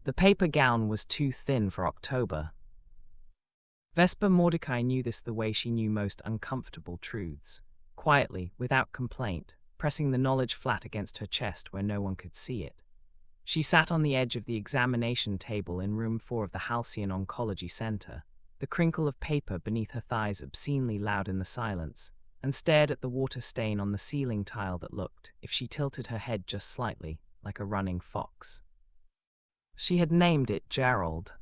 The paper gown was too thin for October. Vesper Mordecai knew this the way she knew most uncomfortable truths, quietly, without complaint, pressing the knowledge flat against her chest where no one could see it. She sat on the edge of the examination table in room 4 of the Halcyon Oncology Center, the crinkle of paper beneath her thighs obscenely loud in the silence, and stared at the water stain on the ceiling tile that looked, if she tilted her head just slightly, like a running fox. She had named it Gerald.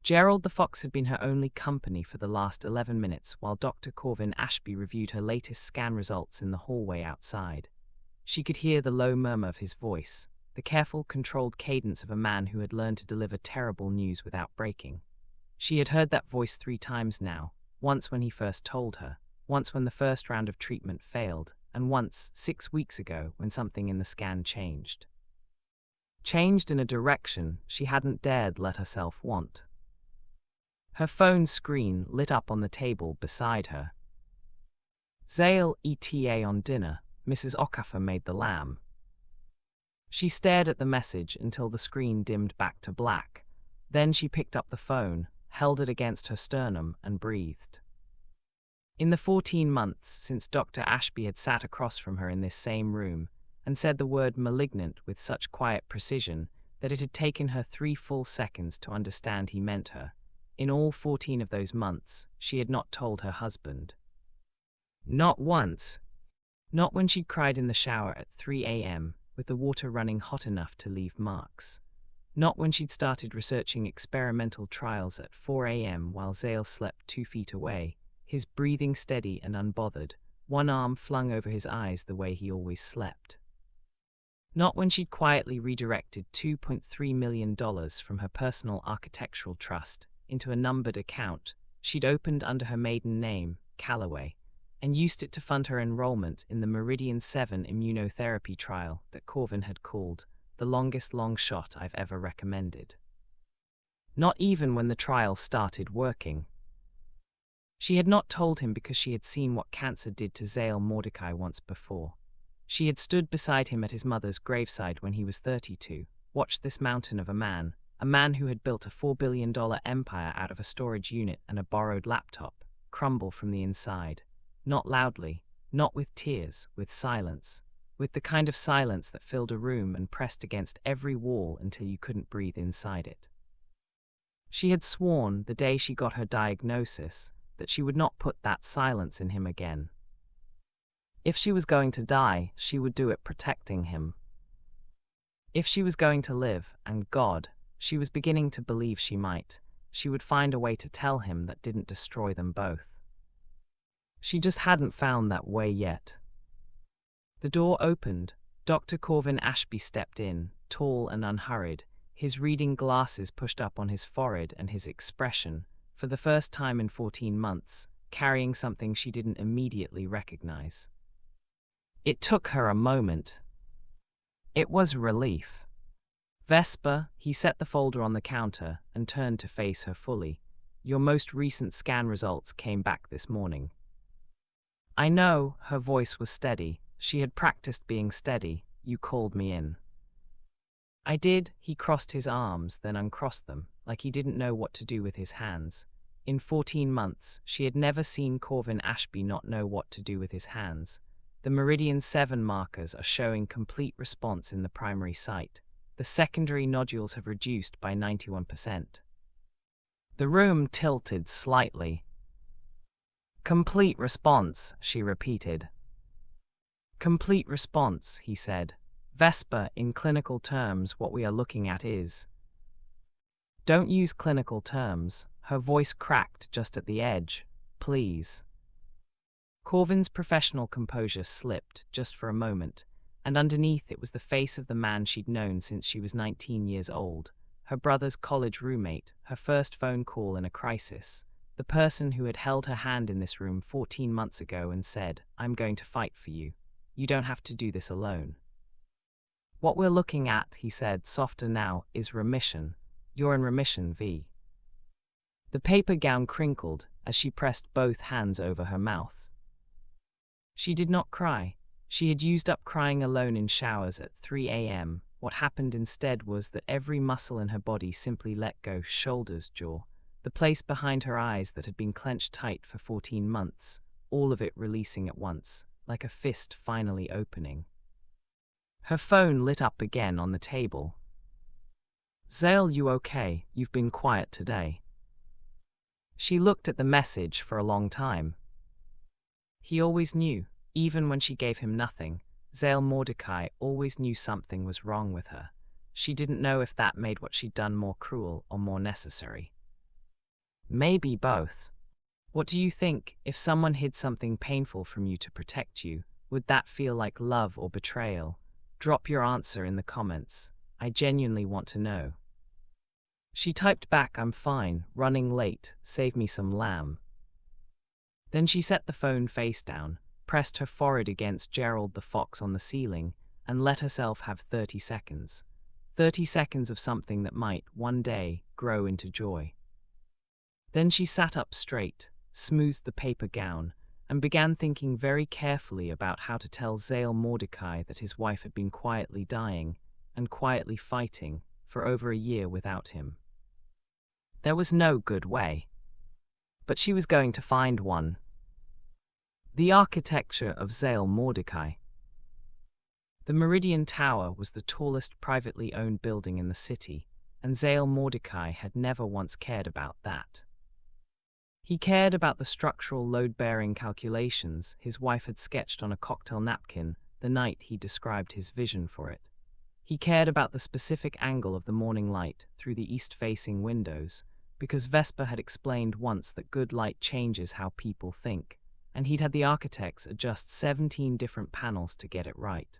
Gerald the fox had been her only company for the last 11 minutes while Dr. Corvin Ashby reviewed her latest scan results in the hallway outside. She could hear the low murmur of his voice, the careful, controlled cadence of a man who had learned to deliver terrible news without breaking. She had heard that voice 3 times now, once when he first told her, once when the first round of treatment failed, and once, 6 weeks ago, when something in the scan changed. Changed in a direction she hadn't dared let herself want. Her phone screen lit up on the table beside her. Zael ETA on dinner, Mrs. Okafor made the lamb. She stared at the message until the screen dimmed back to black. Then she picked up the phone, held it against her sternum, and breathed. In the 14 months since Dr. Ashby had sat across from her in this same room and said the word malignant with such quiet precision that it had taken her 3 full seconds to understand he meant her, in all 14 of those months, she had not told her husband. Not once. Not when she'd cried in the shower at 3 a.m., with the water running hot enough to leave marks. Not when she'd started researching experimental trials at 4 a.m. while Zael slept 2 feet away, his breathing steady and unbothered, one arm flung over his eyes the way he always slept. Not when she'd quietly redirected $2.3 million from her personal architectural trust into a numbered account she'd opened under her maiden name, Calloway, and used it to fund her enrollment in the Meridian 7 immunotherapy trial that Corvin had called the longest long shot I've ever recommended. Not even when the trial started working. She had not told him because she had seen what cancer did to Zael Mordecai once before. She had stood beside him at his mother's graveside when he was 32, watched this mountain of a man who had built a $4 billion empire out of a storage unit and a borrowed laptop, crumble from the inside. Not loudly, not with tears, with silence, with the kind of silence that filled a room and pressed against every wall until you couldn't breathe inside it. She had sworn, the day she got her diagnosis, that she would not put that silence in him again. If she was going to die, she would do it protecting him. If she was going to live, and God, she was beginning to believe she might, she would find a way to tell him that didn't destroy them both. She just hadn't found that way yet. The door opened. Dr. Corvin Ashby stepped in, tall and unhurried, his reading glasses pushed up on his forehead and his expression, for the first time in 14 months, carrying something she didn't immediately recognize. It took her a moment. It was relief. Vesper, he set the folder on the counter and turned to face her fully. Your most recent scan results came back this morning. I know, her voice was steady. She had practiced being steady. You called me in. I did. He crossed his arms, then uncrossed them, like he didn't know what to do with his hands. In 14 months, she had never seen Corvin Ashby not know what to do with his hands. The Meridian 7 markers are showing complete response in the primary site. The secondary nodules have reduced by 91%. The room tilted slightly. Complete response, she repeated. Complete response, he said. Vesper, in clinical terms, what we are looking at is. Don't use clinical terms. Her voice cracked just at the edge. Please. Corvin's professional composure slipped, just for a moment, and underneath it was the face of the man she'd known since she was 19 years old, her brother's college roommate, her first phone call in a crisis, the person who had held her hand in this room 14 months ago and said, I'm going to fight for you. You don't have to do this alone. What we're looking at, he said, softer now, is remission. You're in remission, V. The paper gown crinkled as she pressed both hands over her mouth. She did not cry. She had used up crying alone in showers at 3 a.m., What happened instead was that every muscle in her body simply let go, shoulders, jaw, the place behind her eyes that had been clenched tight for 14 months, all of it releasing at once, like a fist finally opening. Her phone lit up again on the table. "Zael, you okay? You've been quiet today." She looked at the message for a long time. He always knew, even when she gave him nothing. Zael Mordecai always knew something was wrong with her. She didn't know if that made what she'd done more cruel or more necessary. Maybe both. What do you think? If someone hid something painful from you to protect you, would that feel like love or betrayal? Drop your answer in the comments. I genuinely want to know. She typed back, "I'm fine, running late, save me some lamb." Then she set the phone face down, pressed her forehead against Gerald the fox on the ceiling, and let herself have 30 seconds. 30 seconds of something that might, one day, grow into joy. Then she sat up straight, smoothed the paper gown, and began thinking very carefully about how to tell Zael Mordecai that his wife had been quietly dying, and quietly fighting, for over a year without him. There was no good way. But she was going to find one. The architecture of Zael Mordecai. The Meridian Tower was the tallest privately owned building in the city, and Zael Mordecai had never once cared about that. He cared about the structural load-bearing calculations his wife had sketched on a cocktail napkin the night he described his vision for it. He cared about the specific angle of the morning light through the east-facing windows, because Vesper had explained once that good light changes how people think, and he'd had the architects adjust 17 different panels to get it right.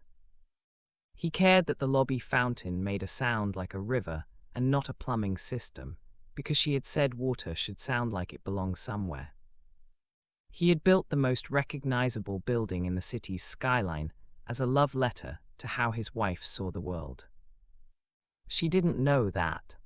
He cared that the lobby fountain made a sound like a river and not a plumbing system, because she had said water should sound like it belongs somewhere. He had built the most recognizable building in the city's skyline as a love letter to how his wife saw the world. She didn't know that.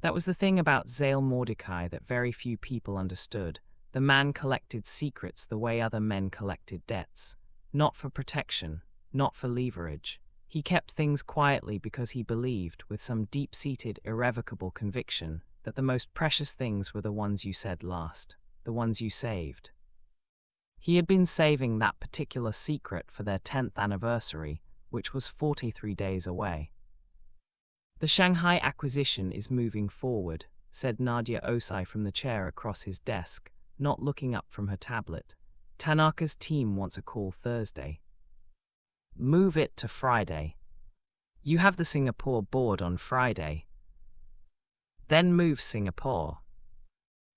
That was the thing about Zael Mordecai that very few people understood. The man collected secrets the way other men collected debts. Not for protection, not for leverage. He kept things quietly because he believed, with some deep-seated, irrevocable conviction, that the most precious things were the ones you said last, the ones you saved. He had been saving that particular secret for their 10th anniversary, which was 43 days away. "The Shanghai acquisition is moving forward," said Nadia Osai from the chair across his desk, not looking up from her tablet. "Tanaka's team wants a call Thursday." "Move it to Friday. You have the Singapore board on Friday." "Then move Singapore."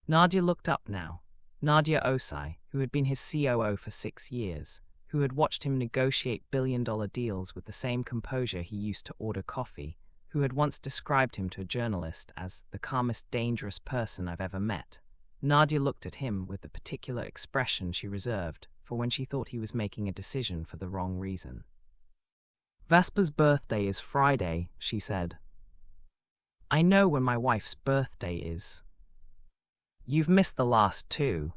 Nadia looked up now. Nadia Osai, who had been his COO for 6 years, who had watched him negotiate billion-dollar deals with the same composure he used to order coffee, who had once described him to a journalist as the calmest, dangerous person I've ever met. Nadia looked at him with the particular expression she reserved for when she thought he was making a decision for the wrong reason. "Vesper's birthday is Friday," she said. "I know when my wife's birthday is." "You've missed the last 2.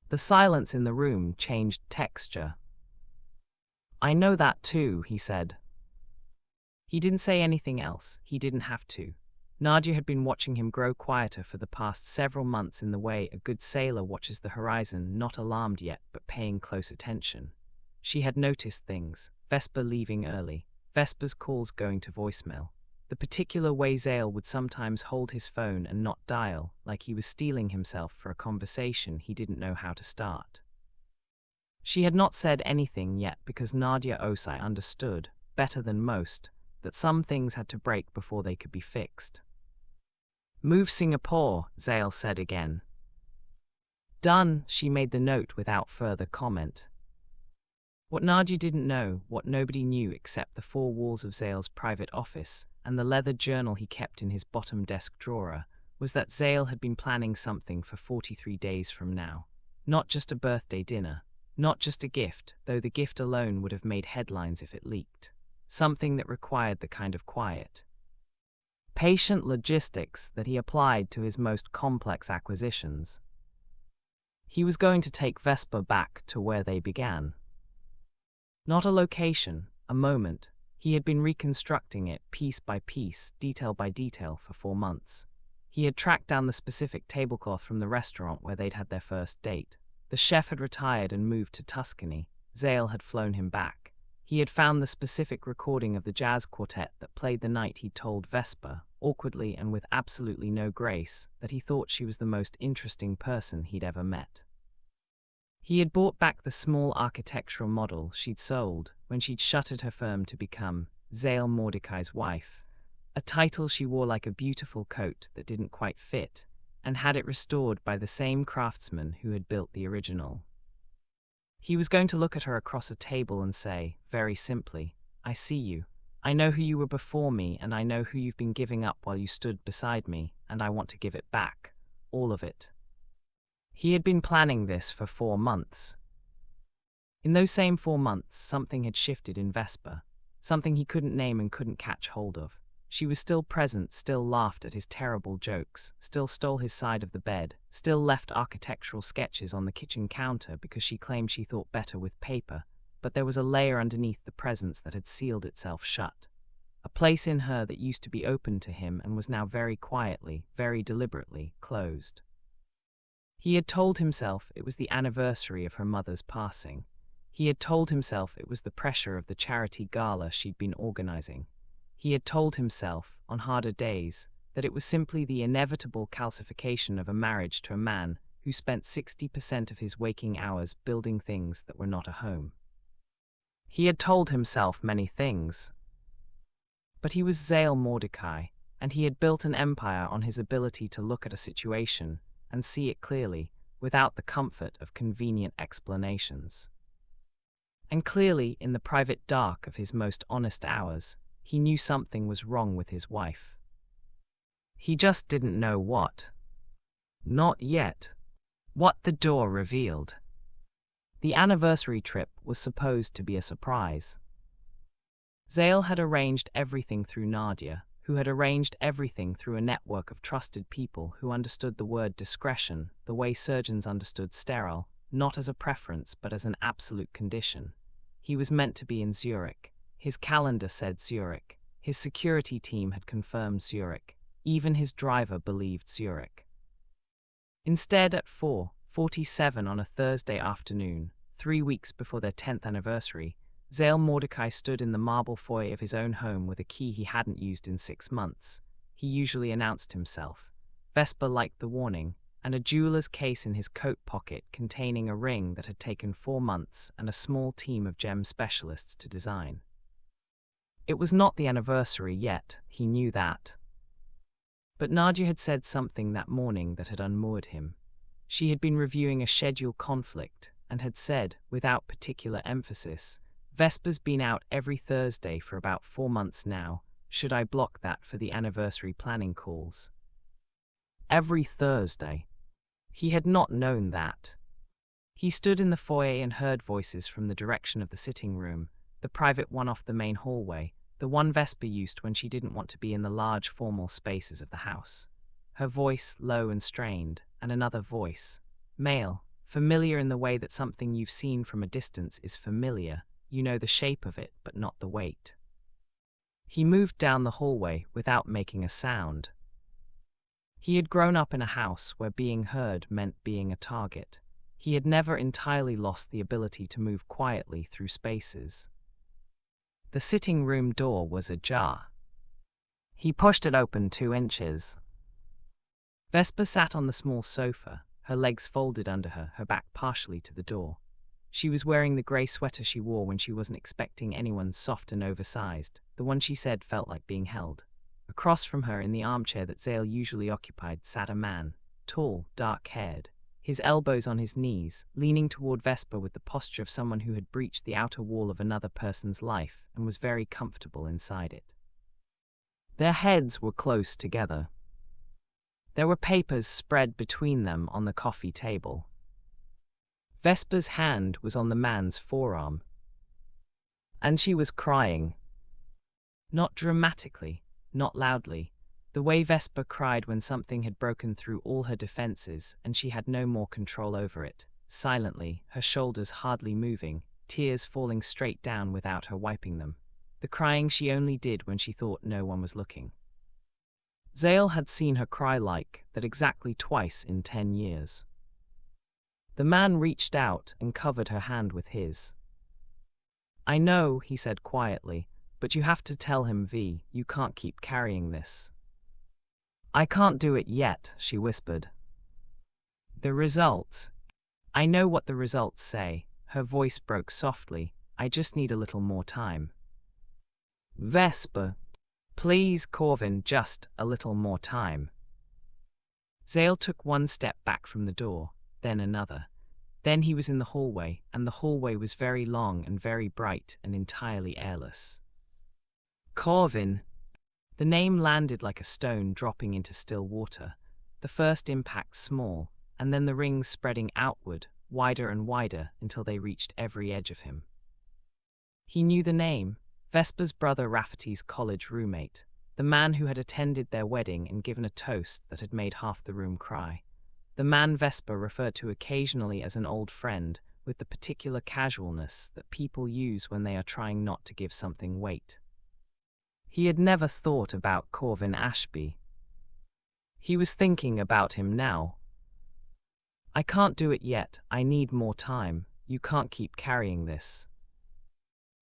The silence in the room changed texture. "I know that too," he said. He didn't say anything else. He didn't have to. Nadia had been watching him grow quieter for the past several months in the way a good sailor watches the horizon, not alarmed yet, but paying close attention. She had noticed things. Vesper leaving early. Vesper's calls going to voicemail. The particular way Zael would sometimes hold his phone and not dial, like he was steeling himself for a conversation he didn't know how to start. She had not said anything yet because Nadia Osai understood, better than most, that some things had to break before they could be fixed. "Move Singapore," Zael said again. "Done," she made the note without further comment. What Nadia didn't know, what nobody knew except the 4 walls of Zael's private office and the leather journal he kept in his bottom desk drawer, was that Zael had been planning something for 43 days from now. Not just a birthday dinner, not just a gift, though the gift alone would have made headlines if it leaked. Something that required the kind of quiet, patient logistics that he applied to his most complex acquisitions. He was going to take Vesper back to where they began. Not a location, a moment. He had been reconstructing it piece by piece, detail by detail, for 4 months. He had tracked down the specific tablecloth from the restaurant where they'd had their first date. The chef had retired and moved to Tuscany. Zael had flown him back. He had found the specific recording of the jazz quartet that played the night he'd told Vesper, awkwardly and with absolutely no grace, that he thought she was the most interesting person he'd ever met. He had bought back the small architectural model she'd sold when she'd shuttered her firm to become Zael Mordecai's wife, a title she wore like a beautiful coat that didn't quite fit, and had it restored by the same craftsman who had built the original. He was going to look at her across a table and say, very simply, "I see you. I know who you were before me, and I know who you've been giving up while you stood beside me, and I want to give it back. All of it." He had been planning this for 4 months. In those same 4 months, something had shifted in Vesper, something he couldn't name and couldn't catch hold of. She was still present, still laughed at his terrible jokes, still stole his side of the bed, still left architectural sketches on the kitchen counter because she claimed she thought better with paper, but there was a layer underneath the presence that had sealed itself shut. A place in her that used to be open to him and was now very quietly, very deliberately closed. He had told himself it was the anniversary of her mother's passing. He had told himself it was the pressure of the charity gala she'd been organizing. He had told himself, on harder days, that it was simply the inevitable calcification of a marriage to a man who spent 60% of his waking hours building things that were not a home. He had told himself many things. But he was Zael Mordecai, and he had built an empire on his ability to look at a situation and see it clearly, without the comfort of convenient explanations. And clearly, in the private dark of his most honest hours, he knew something was wrong with his wife. He just didn't know what. Not yet. What the door revealed. The anniversary trip was supposed to be a surprise. Zael had arranged everything through Nadia, who had arranged everything through a network of trusted people who understood the word discretion the way surgeons understood sterile, not as a preference but as an absolute condition. He was meant to be in Zurich. His calendar said Zurich. His security team had confirmed Zurich. Even his driver believed Zurich. Instead, at 4:47 on a Thursday afternoon, 3 weeks before their 10th anniversary, Zael Mordecai stood in the marble foyer of his own home with a key he hadn't used in 6 months. He usually announced himself. Vesper liked the warning, and a jeweler's case in his coat pocket containing a ring that had taken 4 months and a small team of gem specialists to design. It was not the anniversary yet, he knew that. But Nadia had said something that morning that had unmoored him. She had been reviewing a schedule conflict and had said, without particular emphasis, "Vesper's been out every Thursday for about 4 months now. Should I block that for the anniversary planning calls?" Every Thursday. He had not known that. He stood in the foyer and heard voices from the direction of the sitting room, the private one off the main hallway, the one Vesper used when she didn't want to be in the large formal spaces of the house. Her voice, low and strained, and another voice, male, familiar in the way that something you've seen from a distance is familiar. You know the shape of it, but not the weight. He moved down the hallway without making a sound. He had grown up in a house where being heard meant being a target. He had never entirely lost the ability to move quietly through spaces. The sitting room door was ajar. He pushed it open 2 inches. Vesper sat on the small sofa, her legs folded under her, her back partially to the door. She was wearing the grey sweater she wore when she wasn't expecting anyone, soft and oversized. The one she said felt like being held. Across from her, in the armchair that Zael usually occupied, sat a man, tall, dark-haired, his elbows on his knees, leaning toward Vesper with the posture of someone who had breached the outer wall of another person's life and was very comfortable inside it. Their heads were close together. There were papers spread between them on the coffee table. Vesper's hand was on the man's forearm. And she was crying. Not dramatically, not loudly, the way Vesper cried when something had broken through all her defenses and she had no more control over it, silently, her shoulders hardly moving, tears falling straight down without her wiping them. the crying she only did when she thought no one was looking. Zael had seen her cry like that exactly twice in 10 years. The man reached out and covered her hand with his. "I know," he said quietly, "but you have to tell him, V, you can't keep carrying this." "I can't do it yet," she whispered. "The result? I know what the results say." Her voice broke softly. "I just need a little more time." "Vesper, please, Corvin, just a little more time." Zael took one step back from the door, then another. Then he was in the hallway, and the hallway was very long and very bright and entirely airless. "Corvin." The name landed like a stone dropping into still water, the first impact small, and then the rings spreading outward, wider and wider, until they reached every edge of him. He knew the name, Vesper's brother Rafferty's college roommate, the man who had attended their wedding and given a toast that had made half the room cry. The man Vesper referred to occasionally as an old friend, with the particular casualness that people use when they are trying not to give something weight. He had never thought about Corvin Ashby. He was thinking about him now. "I can't do it yet, I need more time, you can't keep carrying this."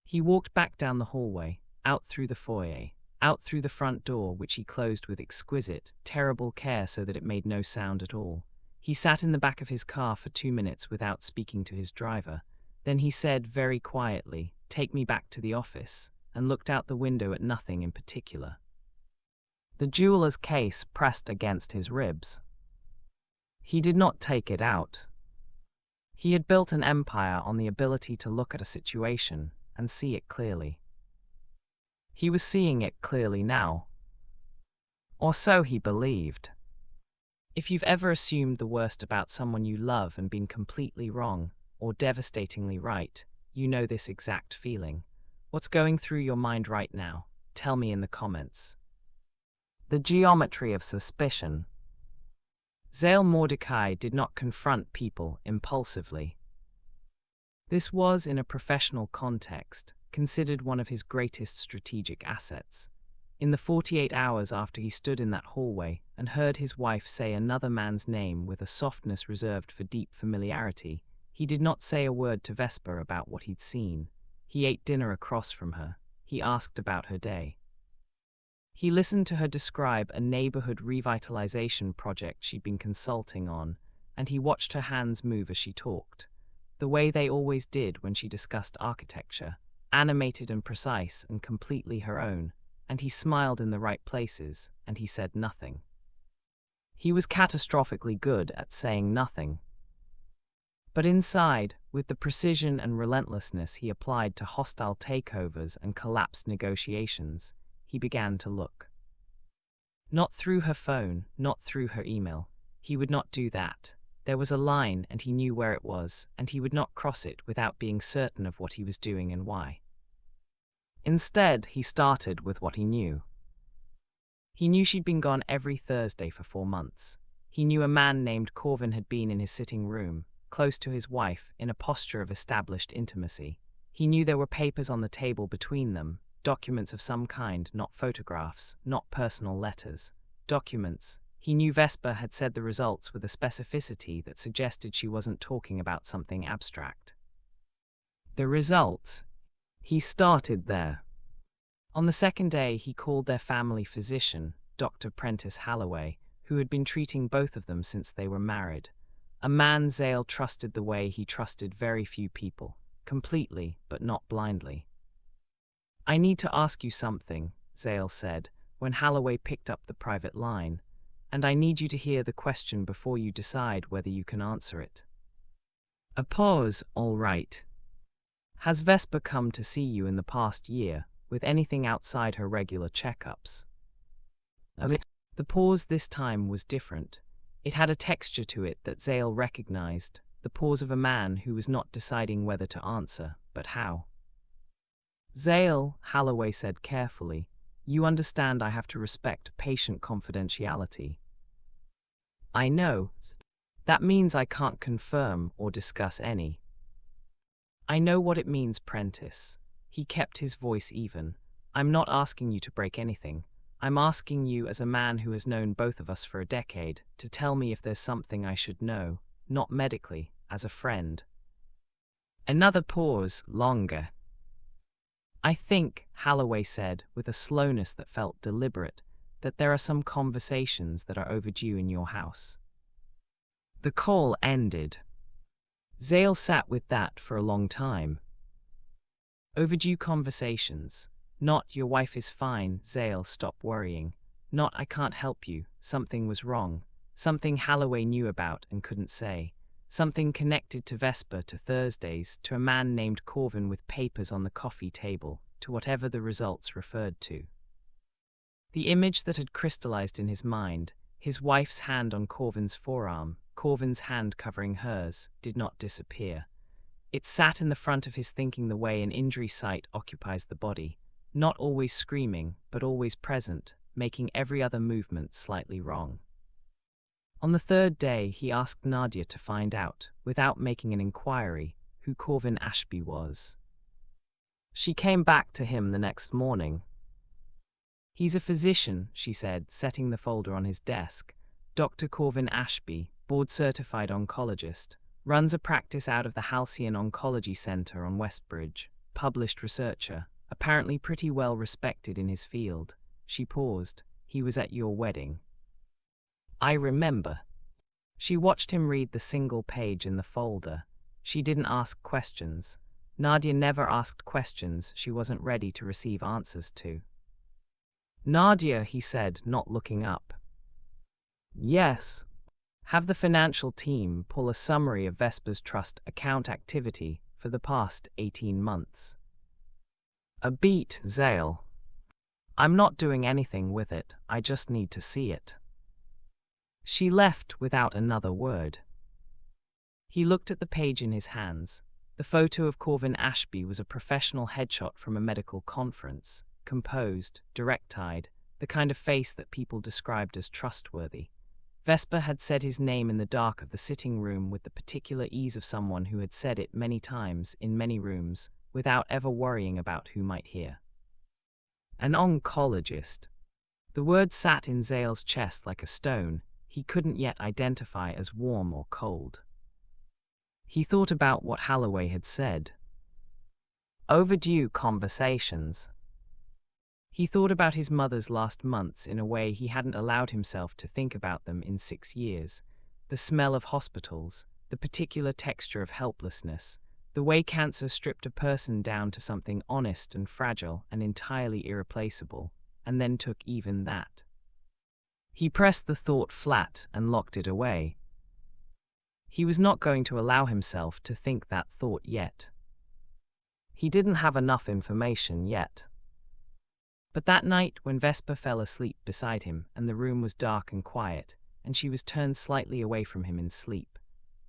He walked back down the hallway, out through the foyer, out through the front door, which he closed with exquisite, terrible care so that it made no sound at all. He sat in the back of his car for 2 minutes without speaking to his driver. Then he said very quietly, "Take me back to the office," and looked out the window at nothing in particular. The jeweler's case pressed against his ribs. He did not take it out. He had built an empire on the ability to look at a situation and see it clearly. He was seeing it clearly now. Or so he believed. If you've ever assumed the worst about someone you love and been completely wrong, or devastatingly right, you know this exact feeling. What's going through your mind right now? Tell me in the comments. The geometry of suspicion. Zael Mordecai did not confront people impulsively. This was, in a professional context, considered one of his greatest strategic assets. In the 48 hours after he stood in that hallway and heard his wife say another man's name with a softness reserved for deep familiarity, he did not say a word to Vesper about what he'd seen. He ate dinner across from her. He asked about her day. He listened to her describe a neighborhood revitalization project she'd been consulting on, and he watched her hands move as she talked, the way they always did when she discussed architecture, animated and precise and completely her own, and he smiled in the right places, and he said nothing. He was catastrophically good at saying nothing. But inside, with the precision and relentlessness he applied to hostile takeovers and collapsed negotiations, he began to look. Not through her phone, not through her email. He would not do that. There was a line, and he knew where it was, and he would not cross it without being certain of what he was doing and why. Instead, he started with what he knew. He knew she'd been gone every Thursday for 4 months. He knew a man named Corvin had been in his sitting room, close to his wife, in a posture of established intimacy. He knew there were papers on the table between them, documents of some kind, not photographs, not personal letters. Documents. He knew Vesper had said the results with a specificity that suggested she wasn't talking about something abstract. The results. He started there. On the second day, he called their family physician, Dr. Prentice Holloway, who had been treating both of them since they were married. A man Zael trusted the way he trusted very few people, completely but not blindly. "I need to ask you something," Zael said, when Holloway picked up the private line, "and I need you to hear the question before you decide whether you can answer it." A pause. "All right. Has Vesper come to see you in the past year, with anything outside her regular checkups?" The pause this time was different. It had a texture to it that Zael recognized, the pause of a man who was not deciding whether to answer, but how. "Zael," Holloway said carefully, "you understand I have to respect patient confidentiality." "I know. That means I can't confirm or discuss any." "I know what it means, Prentice." He kept his voice even. I'm not asking you to break anything. I'm asking you as a man who has known both of us for a decade to tell me if there's something I should know, not medically, as a friend." Another pause, longer. "I think," Holloway said, with a slowness that felt deliberate, "that there are some conversations that are overdue in your house." The call ended. Zael sat with that for a long time. Overdue conversations. Not "your wife is fine, Zael, stop worrying." Not "I can't help you, something was wrong." Something Holloway knew about and couldn't say. Something connected to Vesper, to Thursdays, to a man named Corvin with papers on the coffee table, to whatever the results referred to. The image that had crystallized in his mind, his wife's hand on Corvin's forearm, Corvin's hand covering hers, did not disappear. It sat in the front of his thinking the way an injury site occupies the body, not always screaming, but always present, making every other movement slightly wrong. On the third day, he asked Nadia to find out, without making an inquiry, who Corvin Ashby was. She came back to him the next morning. "He's a physician," she said, setting the folder on his desk. "Dr. Corvin Ashby, board-certified oncologist, runs a practice out of the Halcyon Oncology Center on Westbridge, published researcher, apparently pretty well respected in his field." She paused. "He was at your wedding." "I remember." She watched him read the single page in the folder. She didn't ask questions. Nadia never asked questions she wasn't ready to receive answers to. "Nadia," he said, not looking up. "Yes." "Have the financial team pull a summary of Vesper's trust account activity for the past 18 months. "A beat, Zael. I'm not doing anything with it, I just need to see it." She left without another word. He looked at the page in his hands. The photo of Corvin Ashby was a professional headshot from a medical conference, composed, direct-eyed, the kind of face that people described as trustworthy. Vesper had said his name in the dark of the sitting room with the particular ease of someone who had said it many times in many rooms, without ever worrying about who might hear. An oncologist. The word sat in Zael's chest like a stone he couldn't yet identify as warm or cold. He thought about what Holloway had said. Overdue conversations. He thought about his mother's last months in a way he hadn't allowed himself to think about them in 6 years. The smell of hospitals, the particular texture of helplessness, the way cancer stripped a person down to something honest and fragile and entirely irreplaceable, and then took even that. He pressed the thought flat and locked it away. He was not going to allow himself to think that thought yet. He didn't have enough information yet. But that night, when Vesper fell asleep beside him and the room was dark and quiet, and she was turned slightly away from him in sleep,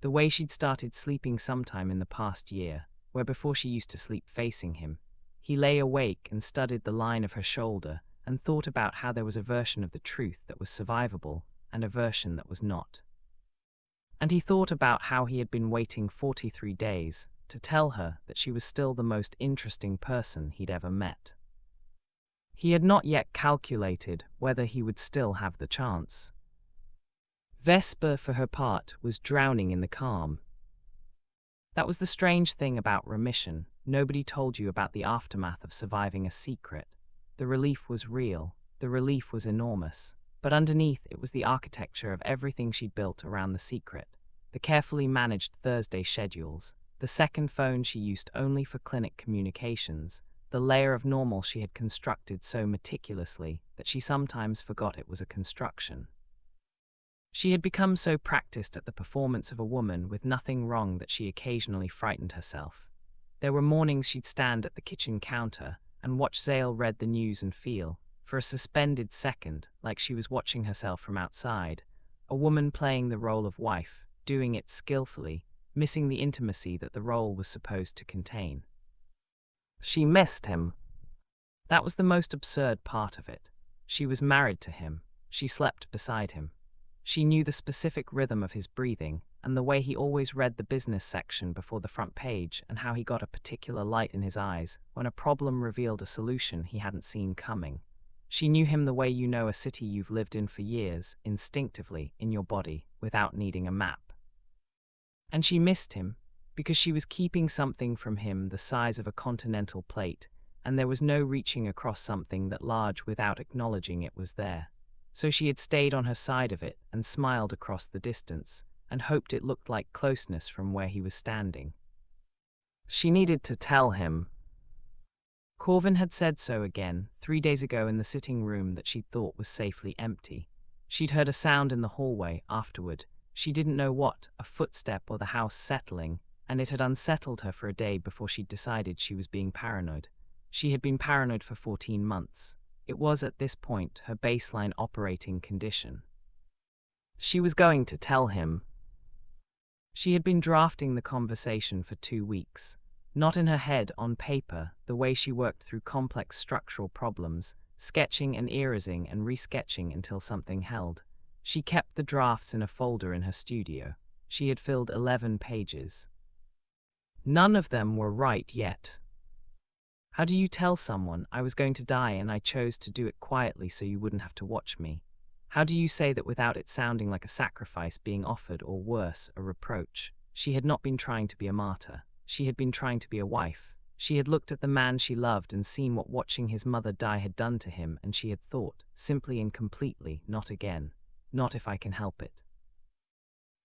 the way she'd started sleeping sometime in the past year, where before she used to sleep facing him, he lay awake and studied the line of her shoulder and thought about how there was a version of the truth that was survivable and a version that was not. And he thought about how he had been waiting 43 days to tell her that she was still the most interesting person he'd ever met. He had not yet calculated whether he would still have the chance. Vesper, for her part, was drowning in the calm. That was the strange thing about remission. Nobody told you about the aftermath of surviving a secret. The relief was real. The relief was enormous. But underneath it was the architecture of everything she'd built around the secret. The carefully managed Thursday schedules, the second phone she used only for clinic communications, the layer of normal she had constructed so meticulously that she sometimes forgot it was a construction. She had become so practiced at the performance of a woman with nothing wrong that she occasionally frightened herself. There were mornings she'd stand at the kitchen counter and watch Zael read the news and feel, for a suspended second, like she was watching herself from outside, a woman playing the role of wife, doing it skillfully, missing the intimacy that the role was supposed to contain. She missed him. That was the most absurd part of it. She was married to him. She slept beside him. She knew the specific rhythm of his breathing and the way he always read the business section before the front page, and how he got a particular light in his eyes when a problem revealed a solution he hadn't seen coming. She knew him the way you know a city you've lived in for years, instinctively, in your body, without needing a map. And she missed him, because she was keeping something from him the size of a continental plate, and there was no reaching across something that large without acknowledging it was there. So she had stayed on her side of it and smiled across the distance, and hoped it looked like closeness from where he was standing. She needed to tell him. Corvin had said so again, 3 days ago in the sitting room that she'd thought was safely empty. She'd heard a sound in the hallway afterward. She didn't know what, a footstep or the house settling, and it had unsettled her for a day before she'd decided she was being paranoid. She had been paranoid for 14 months. It was, at this point, her baseline operating condition. She was going to tell him. She had been drafting the conversation for 2 weeks. Not in her head, on paper, the way she worked through complex structural problems, sketching and erasing and resketching until something held. She kept the drafts in a folder in her studio. She had filled 11 pages. None of them were right yet. How do you tell someone, I was going to die and I chose to do it quietly so you wouldn't have to watch me? How do you say that without it sounding like a sacrifice being offered, or worse, a reproach? She had not been trying to be a martyr. She had been trying to be a wife. She had looked at the man she loved and seen what watching his mother die had done to him, and she had thought, simply and completely, not again. Not if I can help it.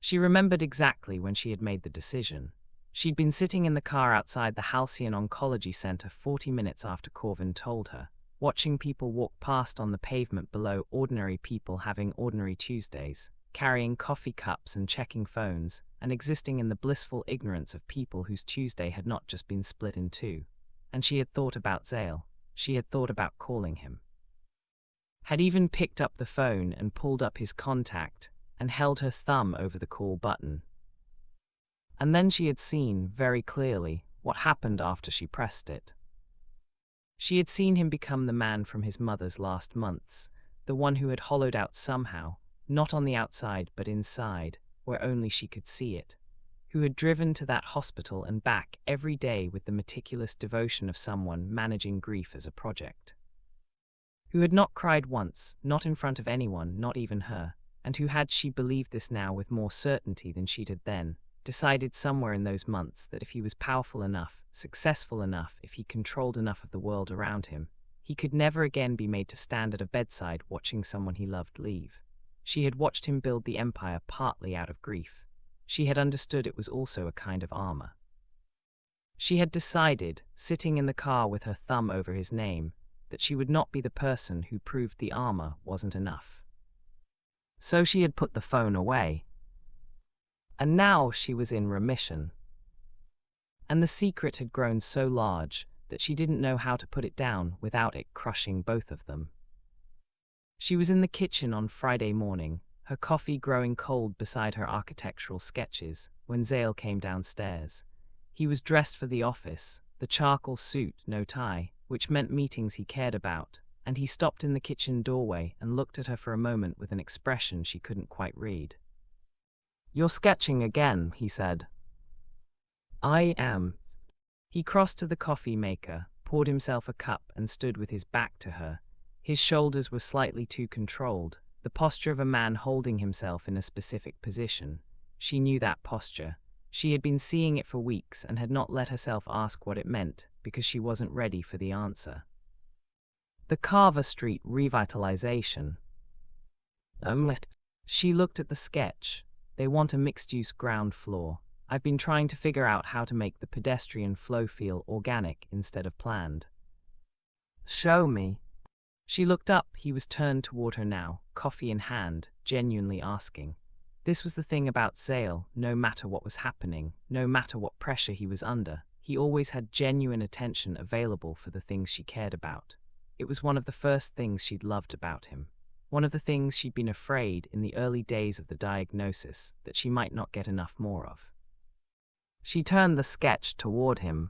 She remembered exactly when she had made the decision. She'd been sitting in the car outside the Halcyon Oncology Center 40 minutes after Corvin told her, watching people walk past on the pavement below, ordinary people having ordinary Tuesdays, carrying coffee cups and checking phones, and existing in the blissful ignorance of people whose Tuesday had not just been split in two. And she had thought about Zael. She had thought about calling him. Had even picked up the phone and pulled up his contact, and held her thumb over the call button. And then she had seen, very clearly, what happened after she pressed it. She had seen him become the man from his mother's last months, the one who had hollowed out somehow, not on the outside but inside, where only she could see it, who had driven to that hospital and back every day with the meticulous devotion of someone managing grief as a project, who had not cried once, not in front of anyone, not even her, and who, had she believed this now with more certainty than she did then, decided somewhere in those months that if he was powerful enough, successful enough, if he controlled enough of the world around him, he could never again be made to stand at a bedside watching someone he loved leave. She had watched him build the empire partly out of grief. She had understood it was also a kind of armor. She had decided, sitting in the car with her thumb over his name, that she would not be the person who proved the armor wasn't enough. So she had put the phone away. And now she was in remission. And the secret had grown so large that she didn't know how to put it down without it crushing both of them. She was in the kitchen on Friday morning, her coffee growing cold beside her architectural sketches, when Zael came downstairs. He was dressed for the office, the charcoal suit, no tie, which meant meetings he cared about, and he stopped in the kitchen doorway and looked at her for a moment with an expression she couldn't quite read. "You're sketching again," he said. "I am." He crossed to the coffee maker, poured himself a cup and stood with his back to her. His shoulders were slightly too controlled, the posture of a man holding himself in a specific position. She knew that posture. She had been seeing it for weeks and had not let herself ask what it meant, because she wasn't ready for the answer. The Carver Street revitalization. She looked at the sketch. They want a mixed-use ground floor. I've been trying to figure out how to make the pedestrian flow feel organic instead of planned. Show me. She looked up. He was turned toward her now, coffee in hand, genuinely asking. This was the thing about Zael, no matter what was happening, no matter what pressure he was under, he always had genuine attention available for the things she cared about. It was one of the first things she'd loved about him. One of the things she'd been afraid in the early days of the diagnosis that she might not get enough more of. She turned the sketch toward him.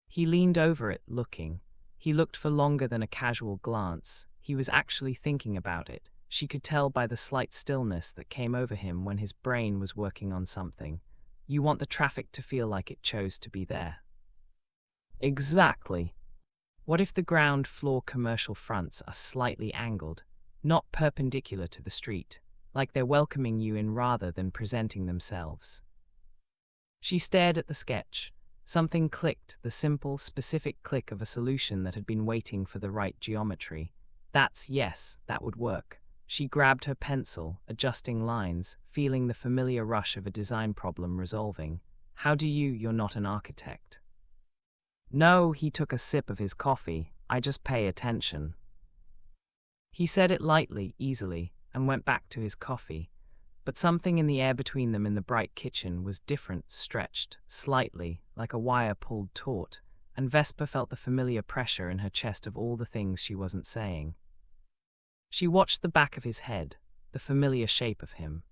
He leaned over it, looking. He looked for longer than a casual glance. He was actually thinking about it. She could tell by the slight stillness that came over him when his brain was working on something. You want the traffic to feel like it chose to be there. Exactly. What if the ground floor commercial fronts are slightly angled, not perpendicular to the street, like they're welcoming you in rather than presenting themselves? She stared at the sketch. Something clicked, the simple, specific click of a solution that had been waiting for the right geometry. Yes, that would work. She grabbed her pencil, adjusting lines, feeling the familiar rush of a design problem resolving. You're not an architect. No, he took a sip of his coffee. I just pay attention. He said it lightly, easily, and went back to his coffee. But something in the air between them in the bright kitchen was different, stretched, slightly, like a wire pulled taut, and Vesper felt the familiar pressure in her chest of all the things she wasn't saying. She watched the back of his head, the familiar shape of him,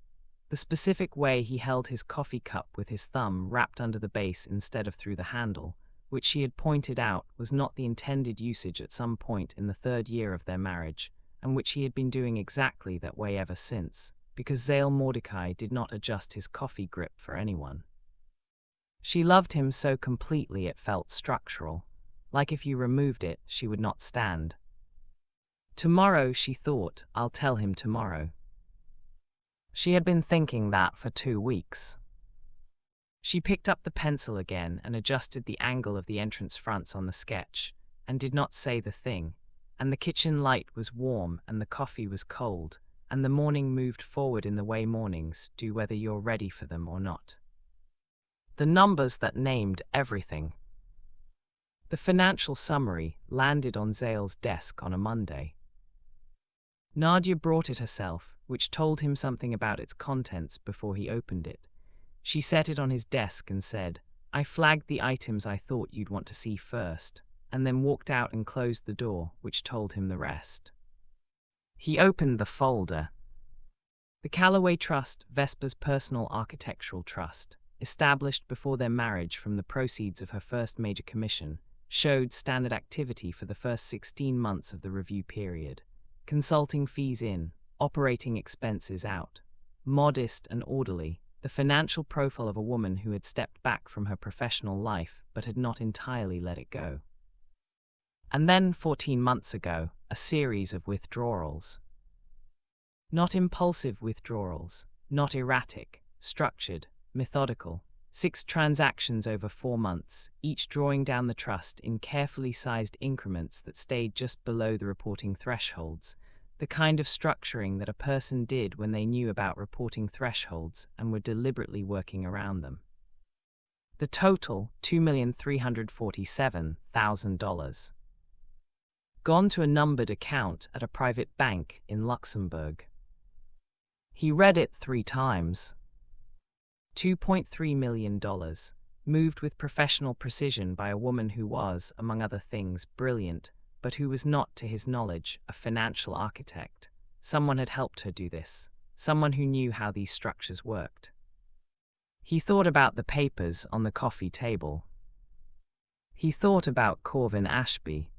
the specific way he held his coffee cup with his thumb wrapped under the base instead of through the handle, which she had pointed out was not the intended usage at some point in the 3rd year of their marriage, and which he had been doing exactly that way ever since, because Zael Mordecai did not adjust his coffee grip for anyone. She loved him so completely it felt structural, like if you removed it, she would not stand. Tomorrow, she thought, I'll tell him tomorrow. She had been thinking that for 2 weeks. She picked up the pencil again and adjusted the angle of the entrance fronts on the sketch, and did not say the thing, and the kitchen light was warm and the coffee was cold, and the morning moved forward in the way mornings do whether you're ready for them or not. The numbers that named everything. The financial summary landed on Zael's desk on a Monday. Nadia brought it herself, which told him something about its contents before he opened it. She set it on his desk and said, I flagged the items I thought you'd want to see first, and then walked out and closed the door, which told him the rest. He opened the folder. The Callaway Trust, Vesper's personal architectural trust, established before their marriage from the proceeds of her first major commission, showed standard activity for the first 16 months of the review period. Consulting fees in, operating expenses out. Modest and orderly, the financial profile of a woman who had stepped back from her professional life but had not entirely let it go. And then, 14 months ago, a series of withdrawals. Not impulsive withdrawals, not erratic, structured, methodical. 6 transactions over 4 months, each drawing down the trust in carefully sized increments that stayed just below the reporting thresholds, the kind of structuring that a person did when they knew about reporting thresholds and were deliberately working around them. The total, $2,347,000. Gone to a numbered account at a private bank in Luxembourg. He read it 3 times. $2.3 million, moved with professional precision by a woman who was, among other things, brilliant, but who was not, to his knowledge, a financial architect. Someone had helped her do this, someone who knew how these structures worked. He thought about the papers on the coffee table. He thought about Corvin Ashby.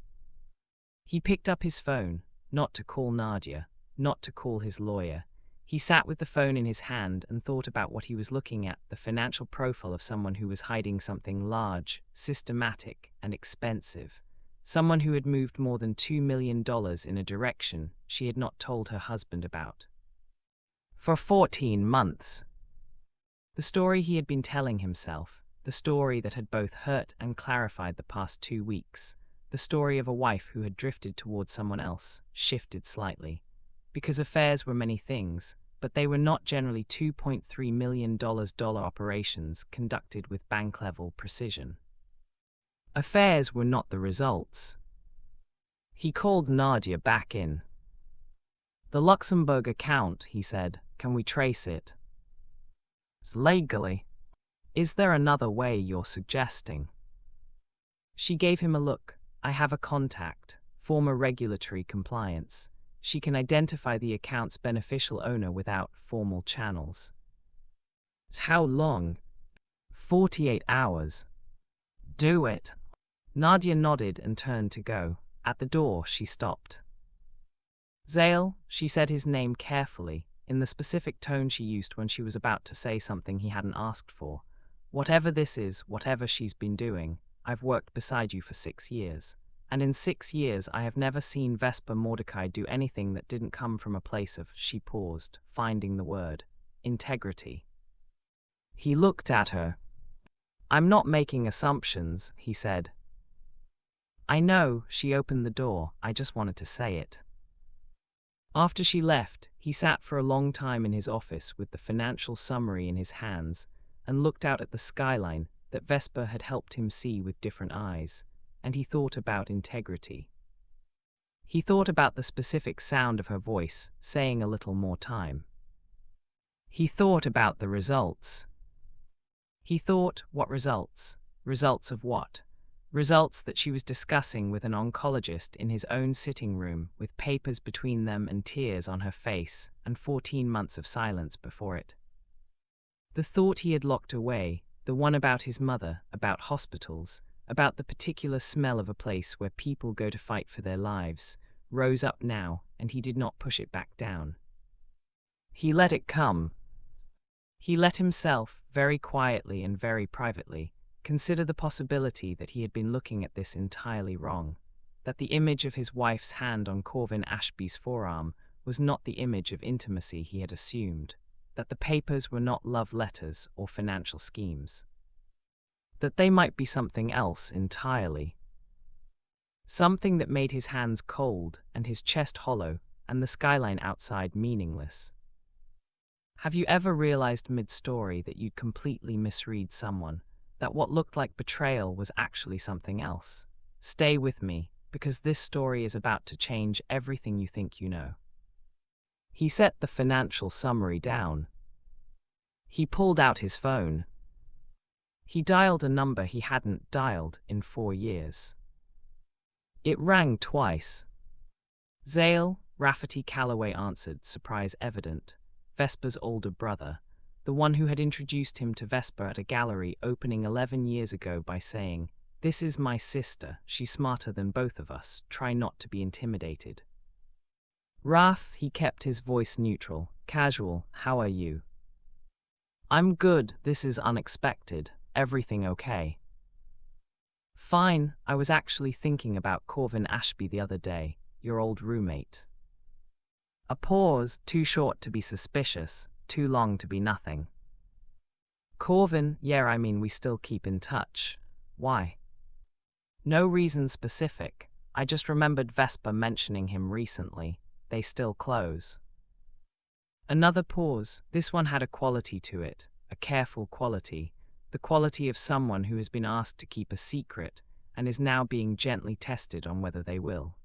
He picked up his phone, not to call Nadia, not to call his lawyer. He sat with the phone in his hand and thought about what he was looking at, the financial profile of someone who was hiding something large, systematic, and expensive. Someone who had moved more than $2 million in a direction she had not told her husband about. For 14 months. The story he had been telling himself, the story that had both hurt and clarified the past 2 weeks, the story of a wife who had drifted towards someone else, shifted slightly. Because affairs were many things, but they were not generally $2.3 million operations conducted with bank-level precision. Affairs were not the results. He called Nadia back in. The Luxembourg account, he said, can we trace it? Legally. Is there another way you're suggesting? She gave him a look. I have a contact, former regulatory compliance. She can identify the account's beneficial owner without formal channels. How long? 48 hours. Do it. Nadia nodded and turned to go. At the door, she stopped. Zael, she said his name carefully, in the specific tone she used when she was about to say something he hadn't asked for. Whatever this is, whatever she's been doing, I've worked beside you for 6 years. And in 6 years I have never seen Vesper Mordecai do anything that didn't come from a place of, she paused, finding the word, integrity. He looked at her. I'm not making assumptions, he said. I know, she opened the door, I just wanted to say it. After she left, he sat for a long time in his office with the financial summary in his hands and looked out at the skyline that Vesper had helped him see with different eyes, and he thought about integrity. He thought about the specific sound of her voice, saying a little more time. He thought about the results. He thought, what results? Results of what? Results that she was discussing with an oncologist in his own sitting room, with papers between them and tears on her face, and 14 months of silence before it. The thought he had locked away, the one about his mother, about hospitals, about the particular smell of a place where people go to fight for their lives, rose up now, and he did not push it back down. He let it come. He let himself, very quietly and very privately, consider the possibility that he had been looking at this entirely wrong, that the image of his wife's hand on Corvin Ashby's forearm was not the image of intimacy he had assumed, that the papers were not love letters or financial schemes, that they might be something else entirely. Something that made his hands cold and his chest hollow and the skyline outside meaningless. Have you ever realized mid-story that you'd completely misread someone, that what looked like betrayal was actually something else? Stay with me, because this story is about to change everything you think you know. He set the financial summary down. He pulled out his phone. He dialed a number he hadn't dialed in 4 years. It rang twice. Zael, Rafferty Calloway answered, surprise evident. Vesper's older brother, the one who had introduced him to Vesper at a gallery opening 11 years ago by saying, "This is my sister, she's smarter than both of us, try not to be intimidated." Raf, he kept his voice neutral, casual, "How are you?" "I'm good, this is unexpected, everything okay?" "Fine, I was actually thinking about Corvin Ashby the other day, your old roommate." A pause, too short to be suspicious, too long to be nothing. "Corvin, yeah, I mean we still keep in touch. Why?" "No reason specific, I just remembered Vesper mentioning him recently. They still close." Another pause, this one had a quality to it, a careful quality, the quality of someone who has been asked to keep a secret and is now being gently tested on whether they will.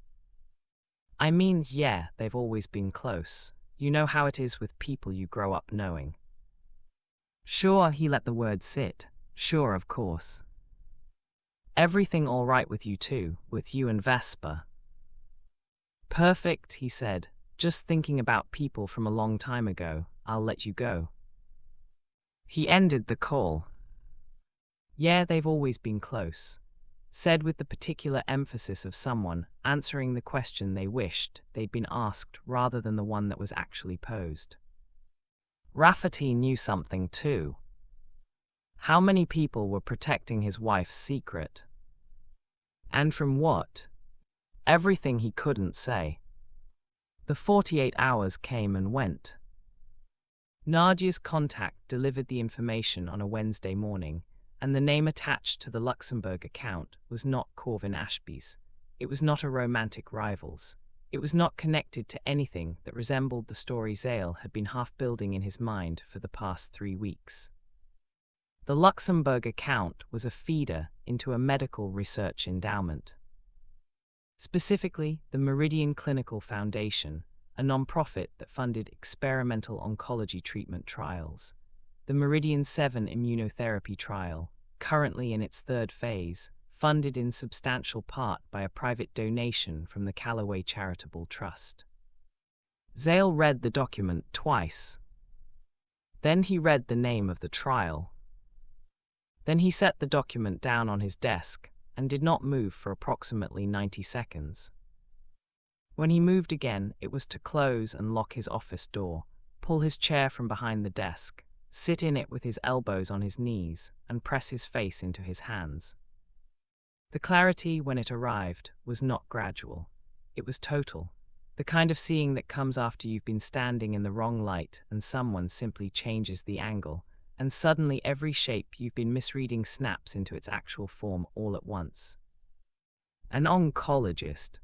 "I mean, yeah, they've always been close. You know how it is with people you grow up knowing." "Sure," he let the word sit. "Sure, of course." "Everything all right with you too, with you and Vesper?" "Perfect," he said. "Just thinking about people from a long time ago. I'll let you go." He ended the call. "Yeah, they've always been close," said with the particular emphasis of someone answering the question they wished they'd been asked rather than the one that was actually posed. Rafferty knew something too. How many people were protecting his wife's secret? And from what? Everything he couldn't say. The 48 hours came and went. Nadia's contact delivered the information on a Wednesday morning, and the name attached to the Luxembourg account was not Corvin Ashby's. It was not a romantic rival's. It was not connected to anything that resembled the story Zael had been half building in his mind for the past 3 weeks. The Luxembourg account was a feeder into a medical research endowment. Specifically, the Meridian Clinical Foundation, a nonprofit that funded experimental oncology treatment trials. The Meridian 7 immunotherapy trial, currently in its 3rd phase, funded in substantial part by a private donation from the Callaway Charitable Trust. Zael read the document twice. Then he read the name of the trial. Then he set the document down on his desk and did not move for approximately 90 seconds. When he moved again, it was to close and lock his office door, pull his chair from behind the desk, sit in it with his elbows on his knees, and press his face into his hands. The clarity, when it arrived, was not gradual. It was total. The kind of seeing that comes after you've been standing in the wrong light and someone simply changes the angle, and suddenly every shape you've been misreading snaps into its actual form all at once. An oncologist.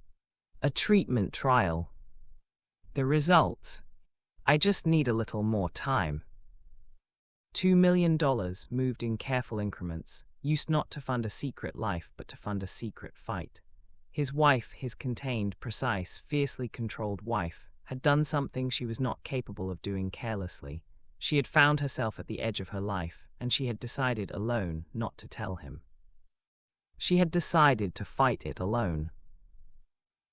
A treatment trial. The result. I just need a little more time. $2 million moved in careful increments, used not to fund a secret life but to fund a secret fight. His wife, his contained, precise, fiercely controlled wife, had done something she was not capable of doing carelessly. She had found herself at the edge of her life, and she had decided alone not to tell him. She had decided to fight it alone.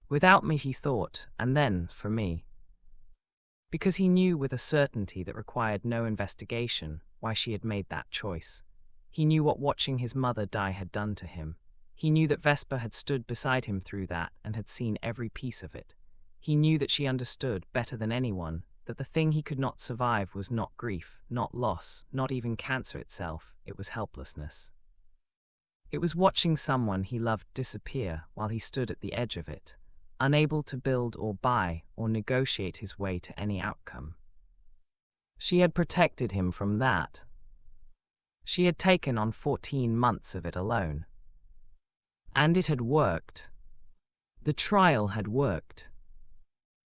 Without me, he thought, and then for me. Because he knew with a certainty that required no investigation why she had made that choice. He knew what watching his mother die had done to him. He knew that Vesper had stood beside him through that and had seen every piece of it. He knew that she understood better than anyone that the thing he could not survive was not grief, not loss, not even cancer itself, it was helplessness. It was watching someone he loved disappear while he stood at the edge of it, unable to build or buy or negotiate his way to any outcome. She had protected him from that. She had taken on 14 months of it alone. And it had worked. The trial had worked.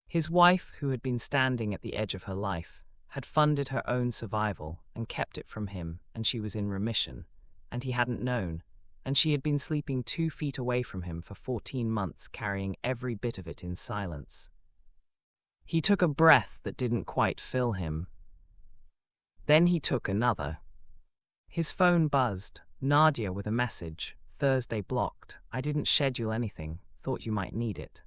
His wife, who had been standing at the edge of her life, had funded her own survival and kept it from him, and she was in remission, and he hadn't known, and she had been sleeping 2 feet away from him for 14 months, carrying every bit of it in silence. He took a breath that didn't quite fill him. Then he took another. His phone buzzed. Nadia with a message. Thursday blocked. I didn't schedule anything. Thought you might need it.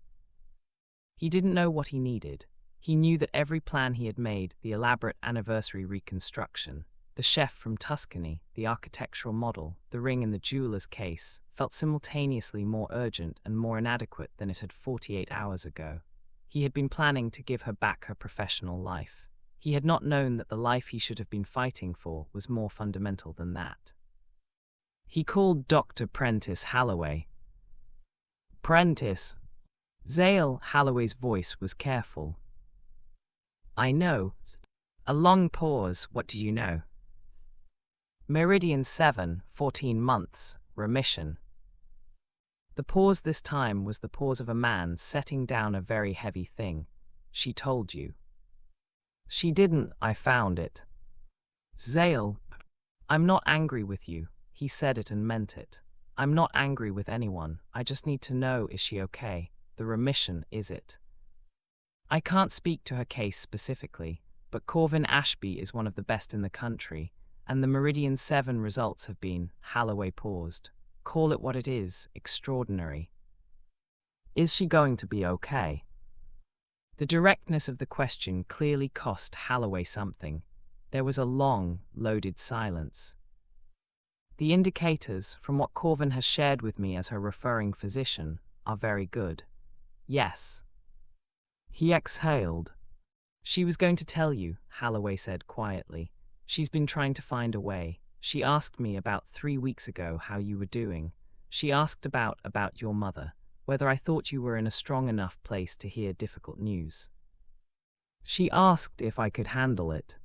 He didn't know what he needed. He knew that every plan he had made, the elaborate anniversary reconstruction, the chef from Tuscany, the architectural model, the ring in the jeweler's case, felt simultaneously more urgent and more inadequate than it had 48 hours ago. He had been planning to give her back her professional life. He had not known that the life he should have been fighting for was more fundamental than that. He called Dr. Prentice Holloway. Prentice. Zael Holloway's voice was careful. I know. A long pause. What do you know? Meridian 7, 14 months, remission. The pause this time was the pause of a man setting down a very heavy thing. She told you. She didn't, I found it. Zael, I'm not angry with you. He said it and meant it. I'm not angry with anyone. I just need to know, is she okay? The remission, is it? I can't speak to her case specifically, but Corvin Ashby is one of the best in the country, and the Meridian 7 results have been, Holloway paused. Call it what it is, extraordinary. Is she going to be okay? The directness of the question clearly cost Holloway something. There was a long, loaded silence. The indicators, from what Corvin has shared with me as her referring physician, are very good. Yes. He exhaled. She was going to tell you, Holloway said quietly. She's been trying to find a way. She asked me about 3 weeks ago how you were doing. She asked about your mother, whether I thought you were in a strong enough place to hear difficult news. She asked if I could handle it.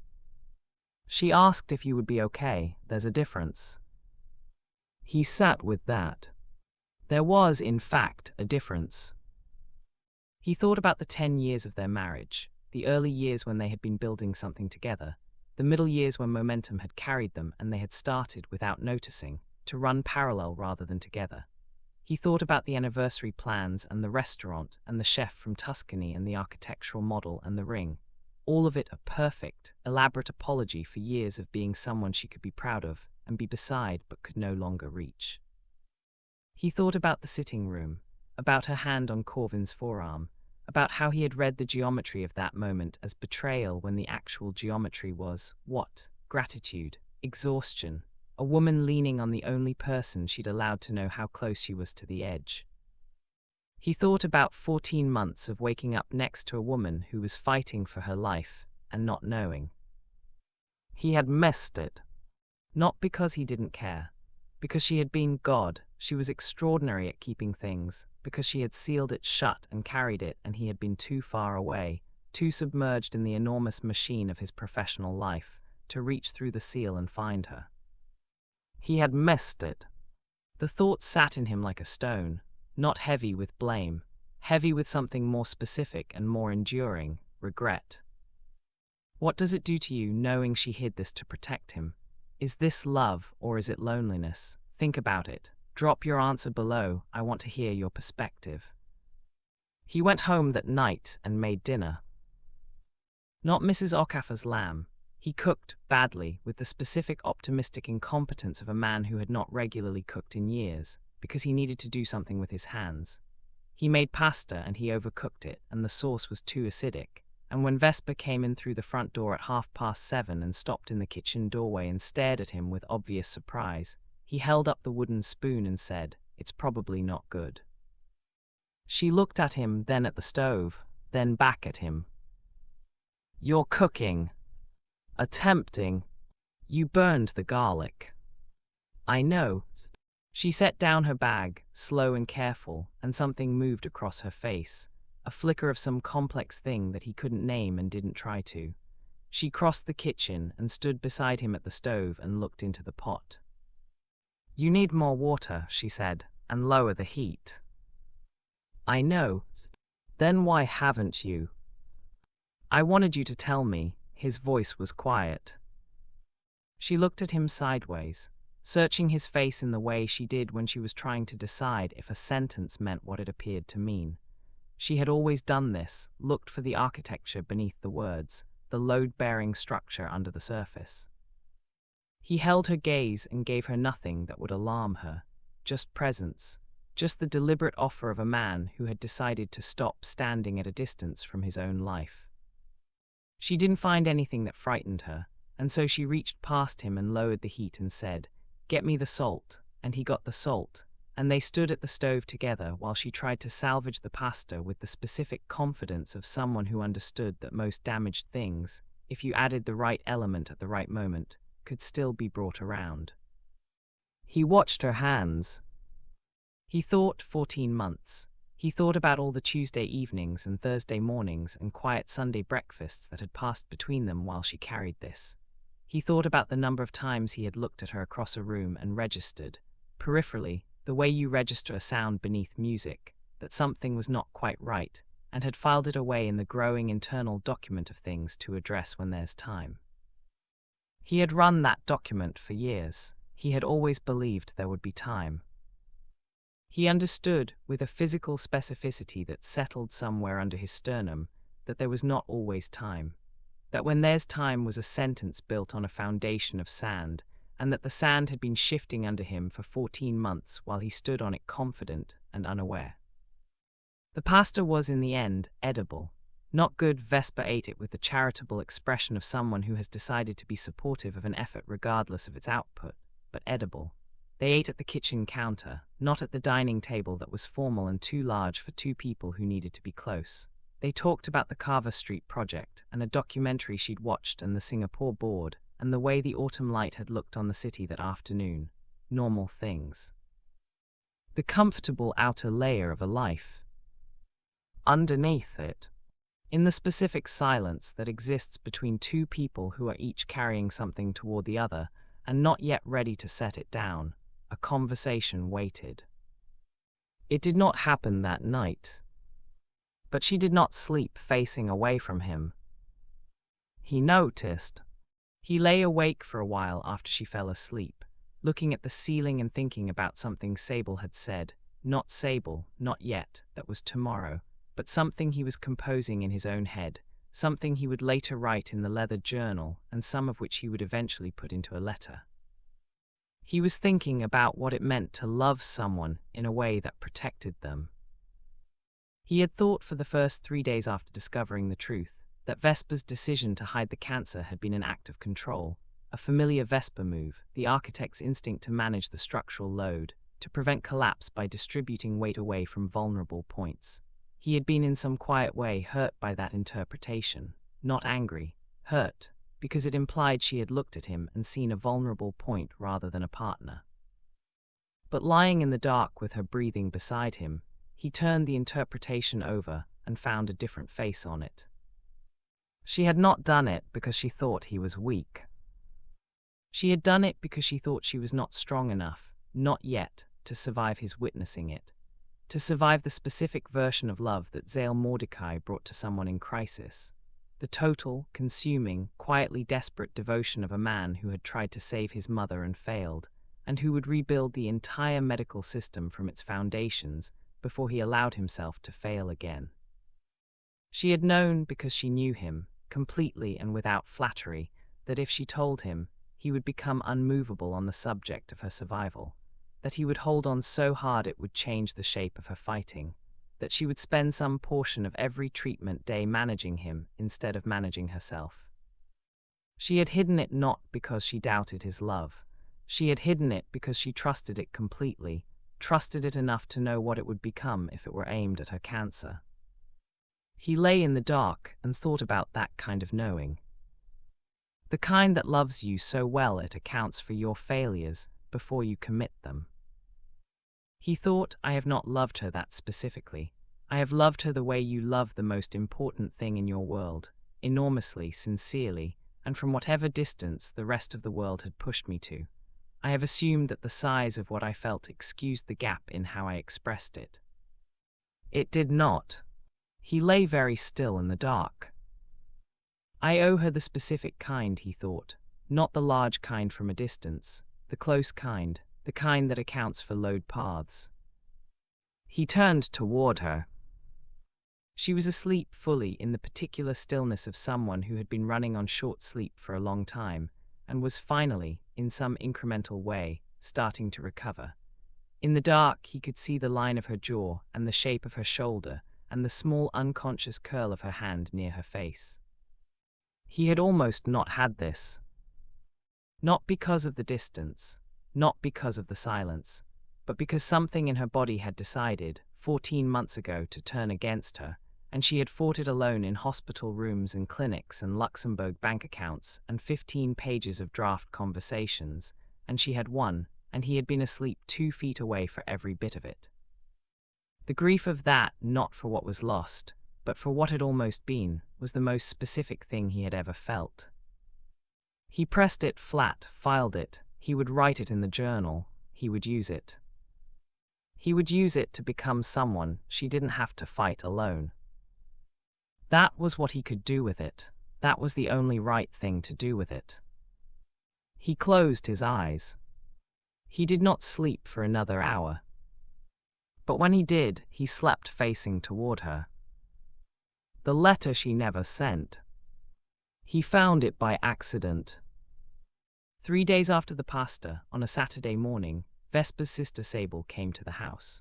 She asked if you would be okay. There's a difference. He sat with that. There was, in fact, a difference. He thought about the 10 years of their marriage, the early years when they had been building something together, the middle years when momentum had carried them and they had started, without noticing, to run parallel rather than together. He thought about the anniversary plans and the restaurant and the chef from Tuscany and the architectural model and the ring. All of it a perfect, elaborate apology for years of being someone she could be proud of and be beside but could no longer reach. He thought about the sitting room, about her hand on Corvin's forearm, about how he had read the geometry of that moment as betrayal when the actual geometry was, what? Gratitude, exhaustion, a woman leaning on the only person she'd allowed to know how close she was to the edge. He thought about 14 months of waking up next to a woman who was fighting for her life and not knowing. He had missed it. Not because he didn't care. Because she had been God, she was extraordinary at keeping things, because she had sealed it shut and carried it, and he had been too far away, too submerged in the enormous machine of his professional life, to reach through the seal and find her. He had missed it. The thought sat in him like a stone, not heavy with blame, heavy with something more specific and more enduring, regret. What does it do to you knowing she hid this to protect him? Is this love or is it loneliness? Think about it. Drop your answer below. I want to hear your perspective. He went home that night and made dinner. Not Mrs. Okafor's lamb. He cooked badly, with the specific optimistic incompetence of a man who had not regularly cooked in years, because he needed to do something with his hands. He made pasta and he overcooked it, and the sauce was too acidic. And when Vesper came in through the front door at 7:30 and stopped in the kitchen doorway and stared at him with obvious surprise, he held up the wooden spoon and said, "It's probably not good." She looked at him, then at the stove, then back at him. "You're cooking. Attempting. You burned the garlic." "I know." She set down her bag, slow and careful, and something moved across her face. A flicker of some complex thing that he couldn't name and didn't try to. She crossed the kitchen and stood beside him at the stove and looked into the pot. "You need more water," she said, "and lower the heat." "I know. Then why haven't you?" "I wanted you to tell me." His voice was quiet. She looked at him sideways, searching his face in the way she did when she was trying to decide if a sentence meant what it appeared to mean. She had always done this, looked for the architecture beneath the words, the load-bearing structure under the surface. He held her gaze and gave her nothing that would alarm her, just presence, just the deliberate offer of a man who had decided to stop standing at a distance from his own life. She didn't find anything that frightened her, and so she reached past him and lowered the heat and said, "Get me the salt," and he got the salt. And they stood at the stove together while she tried to salvage the pasta with the specific confidence of someone who understood that most damaged things, if you added the right element at the right moment, could still be brought around. He watched her hands. He thought 14 months. He thought about all the Tuesday evenings and Thursday mornings and quiet Sunday breakfasts that had passed between them while she carried this. He thought about the number of times he had looked at her across a room and registered, peripherally, the way you register a sound beneath music, that something was not quite right, and had filed it away in the growing internal document of things to address when there's time. He had run that document for years. He had always believed there would be time. He understood, with a physical specificity that settled somewhere under his sternum, that there was not always time. That when there's time was a sentence built on a foundation of sand, and that the sand had been shifting under him for 14 months while he stood on it confident and unaware. The pasta was, in the end, edible. Not good. Vesper ate it with the charitable expression of someone who has decided to be supportive of an effort regardless of its output, but edible. They ate at the kitchen counter, not at the dining table that was formal and too large for two people who needed to be close. They talked about the Carver Street project and a documentary she'd watched and the Singapore board, and the way the autumn light had looked on the city that afternoon. Normal things. The comfortable outer layer of a life. Underneath it, in the specific silence that exists between two people who are each carrying something toward the other and not yet ready to set it down, a conversation waited. It did not happen that night. But she did not sleep facing away from him. He noticed. He lay awake for a while after she fell asleep, looking at the ceiling and thinking about something Sable had said. Not Sable, not yet, that was tomorrow, but something he was composing in his own head, something he would later write in the leather journal, and some of which he would eventually put into a letter. He was thinking about what it meant to love someone in a way that protected them. He had thought for the first 3 days after discovering the truth that Vesper's decision to hide the cancer had been an act of control, a familiar Vesper move, the architect's instinct to manage the structural load, to prevent collapse by distributing weight away from vulnerable points. He had been in some quiet way hurt by that interpretation, not angry, hurt, because it implied she had looked at him and seen a vulnerable point rather than a partner. But lying in the dark with her breathing beside him, he turned the interpretation over and found a different face on it. She had not done it because she thought he was weak. She had done it because she thought she was not strong enough, not yet, to survive his witnessing it, to survive the specific version of love that Zael Mordecai brought to someone in crisis, the total, consuming, quietly desperate devotion of a man who had tried to save his mother and failed, and who would rebuild the entire medical system from its foundations before he allowed himself to fail again. She had known, because she knew him, completely and without flattery, that if she told him, he would become unmovable on the subject of her survival, that he would hold on so hard it would change the shape of her fighting, that she would spend some portion of every treatment day managing him instead of managing herself. She had hidden it not because she doubted his love. She had hidden it because she trusted it completely, trusted it enough to know what it would become if it were aimed at her cancer. He lay in the dark and thought about that kind of knowing. The kind that loves you so well it accounts for your failures before you commit them. He thought, I have not loved her that specifically. I have loved her the way you love the most important thing in your world, enormously, sincerely, and from whatever distance the rest of the world had pushed me to. I have assumed that the size of what I felt excused the gap in how I expressed it. It did not. He lay very still in the dark. I owe her the specific kind, he thought, not the large kind from a distance, the close kind, the kind that accounts for load paths. He turned toward her. She was asleep fully in the particular stillness of someone who had been running on short sleep for a long time, and was finally, in some incremental way, starting to recover. In the dark, he could see the line of her jaw and the shape of her shoulder and the small unconscious curl of her hand near her face. He had almost not had this. Not because of the distance, not because of the silence, but because something in her body had decided, 14 months ago, to turn against her, and she had fought it alone in hospital rooms and clinics and Luxembourg bank accounts and 15 pages of draft conversations, and she had won, and he had been asleep 2 feet away for every bit of it. The grief of that, not for what was lost, but for what had almost been, was the most specific thing he had ever felt. He pressed it flat, filed it, he would write it in the journal, he would use it. He would use it to become someone she didn't have to fight alone. That was what he could do with it. That was the only right thing to do with it. He closed his eyes. He did not sleep for another hour. But when he did, he slept facing toward her. The letter she never sent. He found it by accident. 3 days after the pasta, on a Saturday morning, Vesper's sister Sable came to the house.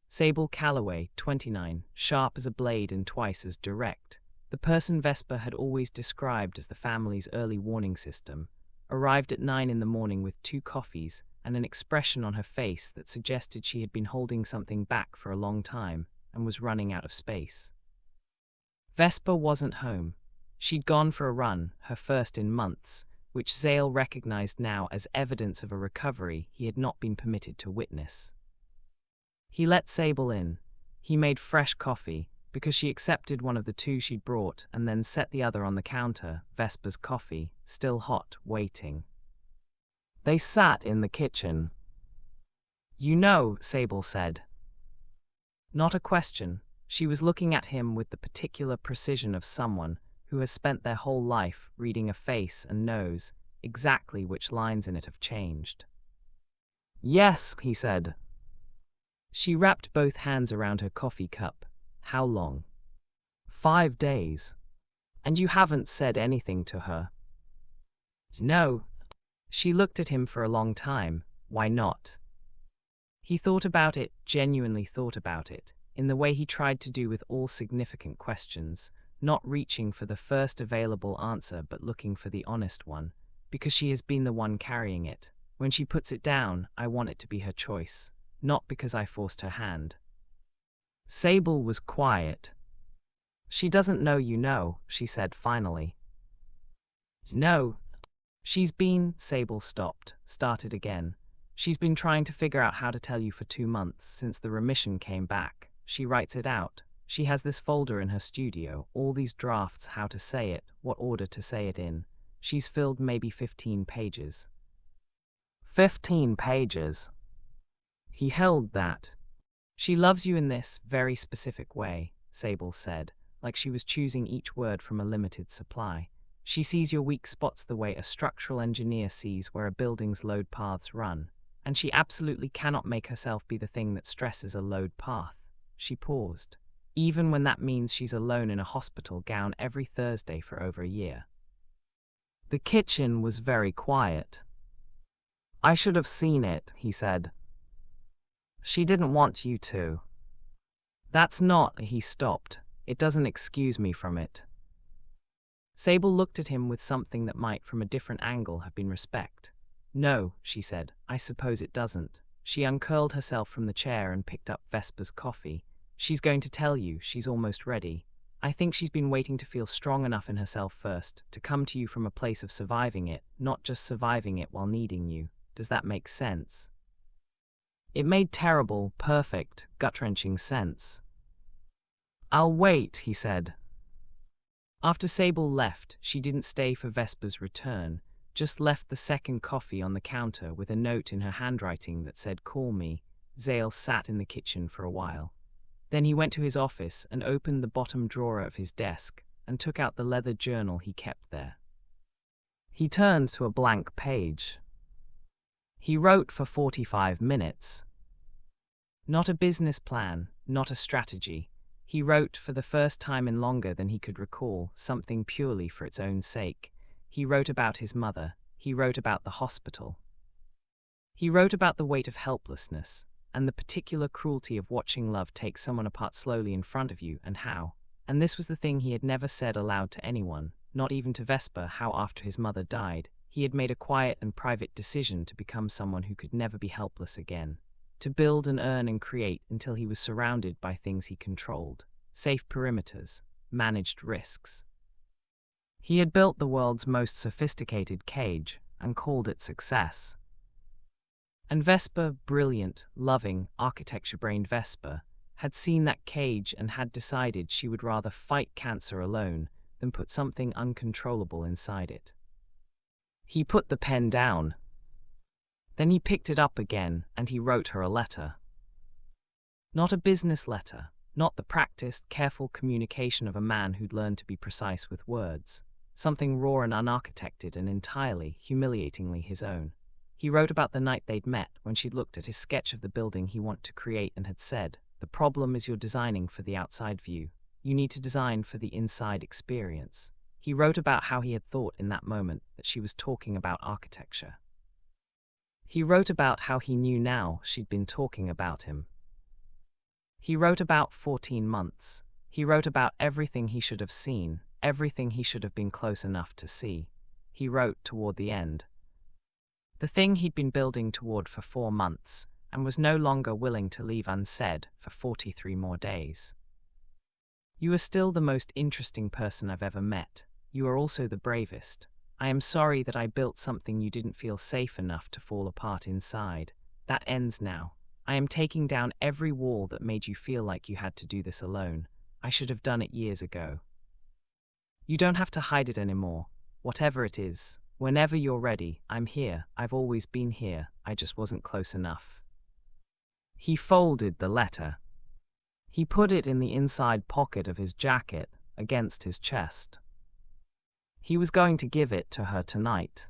Sable Calloway, 29, sharp as a blade and twice as direct, the person Vesper had always described as the family's early warning system, arrived at 9 in the morning with 2 coffees and an expression on her face that suggested she had been holding something back for a long time and was running out of space. Vesper wasn't home. She'd gone for a run, her first in months, which Zael recognized now as evidence of a recovery he had not been permitted to witness. He let Sable in. He made fresh coffee, because she accepted one of the 2 she'd brought and then set the other on the counter, Vesper's coffee, still hot, waiting. They sat in the kitchen. You know, Sable said. Not a question. She was looking at him with the particular precision of someone who has spent their whole life reading a face and knows exactly which lines in it have changed. Yes, he said. She wrapped both hands around her coffee cup. How long? 5 days. And you haven't said anything to her? No. She looked at him for a long time. Why not? He thought about it, genuinely thought about it, in the way he tried to do with all significant questions, not reaching for the first available answer but looking for the honest one, because she has been the one carrying it. When she puts it down, I want it to be her choice. not because I forced her hand. Sable was quiet. She doesn't know you know, she said finally. No. Sable stopped, started again. She's been trying to figure out how to tell you for 2 months since the remission came back. She writes it out. She has this folder in her studio, all these drafts, how to say it, what order to say it in. She's filled maybe 15 pages. 15 pages. He held that. She loves you in this very specific way, Sable said, like she was choosing each word from a limited supply. She sees your weak spots the way a structural engineer sees where a building's load paths run, and she absolutely cannot make herself be the thing that stresses a load path. She paused. Even when that means she's alone in a hospital gown every Thursday for over a year. The kitchen was very quiet. I should have seen it, he said. She didn't want you to. That's not, he stopped. It doesn't excuse me from it. Sable looked at him with something that might, from a different angle, have been respect. No, she said, I suppose it doesn't. She uncurled herself from the chair and picked up Vesper's coffee. She's going to tell you, she's almost ready. I think she's been waiting to feel strong enough in herself first, to come to you from a place of surviving it, not just surviving it while needing you. Does that make sense? It made terrible, perfect, gut-wrenching sense. I'll wait, he said. After Sable left, she didn't stay for Vesper's return, just left the second coffee on the counter with a note in her handwriting that said, "Call me." Zael sat in the kitchen for a while. Then he went to his office and opened the bottom drawer of his desk and took out the leather journal he kept there. He turned to a blank page. He wrote for 45 minutes. Not a business plan, not a strategy. He wrote, for the first time in longer than he could recall, something purely for its own sake. He wrote about his mother. He wrote about the hospital. He wrote about the weight of helplessness, and the particular cruelty of watching love take someone apart slowly in front of you, and how. And this was the thing he had never said aloud to anyone, not even to Vesper, how after his mother died, he had made a quiet and private decision to become someone who could never be helpless again. To build and earn and create until he was surrounded by things he controlled, safe perimeters, managed risks. He had built the world's most sophisticated cage and called it success. And Vesper, brilliant, loving, architecture-brained Vesper, had seen that cage and had decided she would rather fight cancer alone than put something uncontrollable inside it. He put the pen down. Then he picked it up again, and he wrote her a letter. Not a business letter, not the practiced, careful communication of a man who'd learned to be precise with words, something raw and unarchitected and entirely, humiliatingly his own. He wrote about the night they'd met, when she'd looked at his sketch of the building he wanted to create and had said, "The problem is you're designing for the outside view. You need to design for the inside experience." He wrote about how he had thought in that moment that she was talking about architecture. He wrote about how he knew now she'd been talking about him. He wrote about 14 months. He wrote about everything he should have seen, everything he should have been close enough to see. He wrote toward the end. The thing he'd been building toward for 4 months, and was no longer willing to leave unsaid for 43 more days. You are still the most interesting person I've ever met. You are also the bravest. I am sorry that I built something you didn't feel safe enough to fall apart inside. That ends now. I am taking down every wall that made you feel like you had to do this alone. I should have done it years ago. You don't have to hide it anymore. Whatever it is, whenever you're ready, I'm here. I've always been here. I just wasn't close enough. He folded the letter. He put it in the inside pocket of his jacket, against his chest. He was going to give it to her tonight.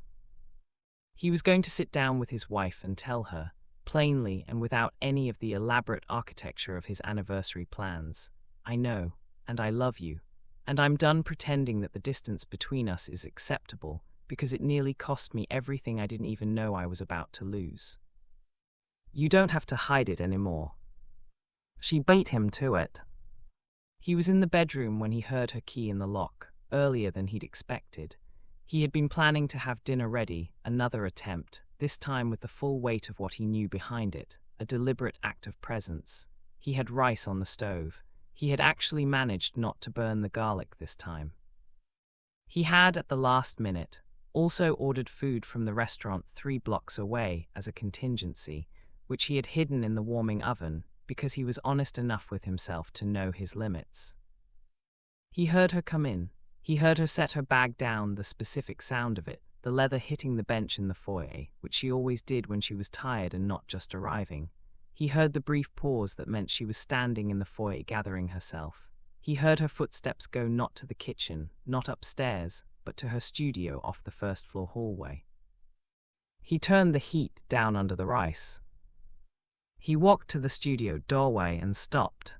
He was going to sit down with his wife and tell her, plainly and without any of the elaborate architecture of his anniversary plans, "I know, and I love you, and I'm done pretending that the distance between us is acceptable, because it nearly cost me everything I didn't even know I was about to lose. You don't have to hide it anymore." She beat him to it. He was in the bedroom when he heard her key in the lock, earlier than he'd expected. He had been planning to have dinner ready, another attempt, this time with the full weight of what he knew behind it, a deliberate act of presence. He had rice on the stove. He had actually managed not to burn the garlic this time. He had, at the last minute, also ordered food from the restaurant 3 blocks away as a contingency, which he had hidden in the warming oven because he was honest enough with himself to know his limits. He heard her come in. He heard her set her bag down, the specific sound of it, the leather hitting the bench in the foyer, which she always did when she was tired and not just arriving. He heard the brief pause that meant she was standing in the foyer gathering herself. He heard her footsteps go not to the kitchen, not upstairs, but to her studio off the first-floor hallway. He turned the heat down under the rice. He walked to the studio doorway and stopped.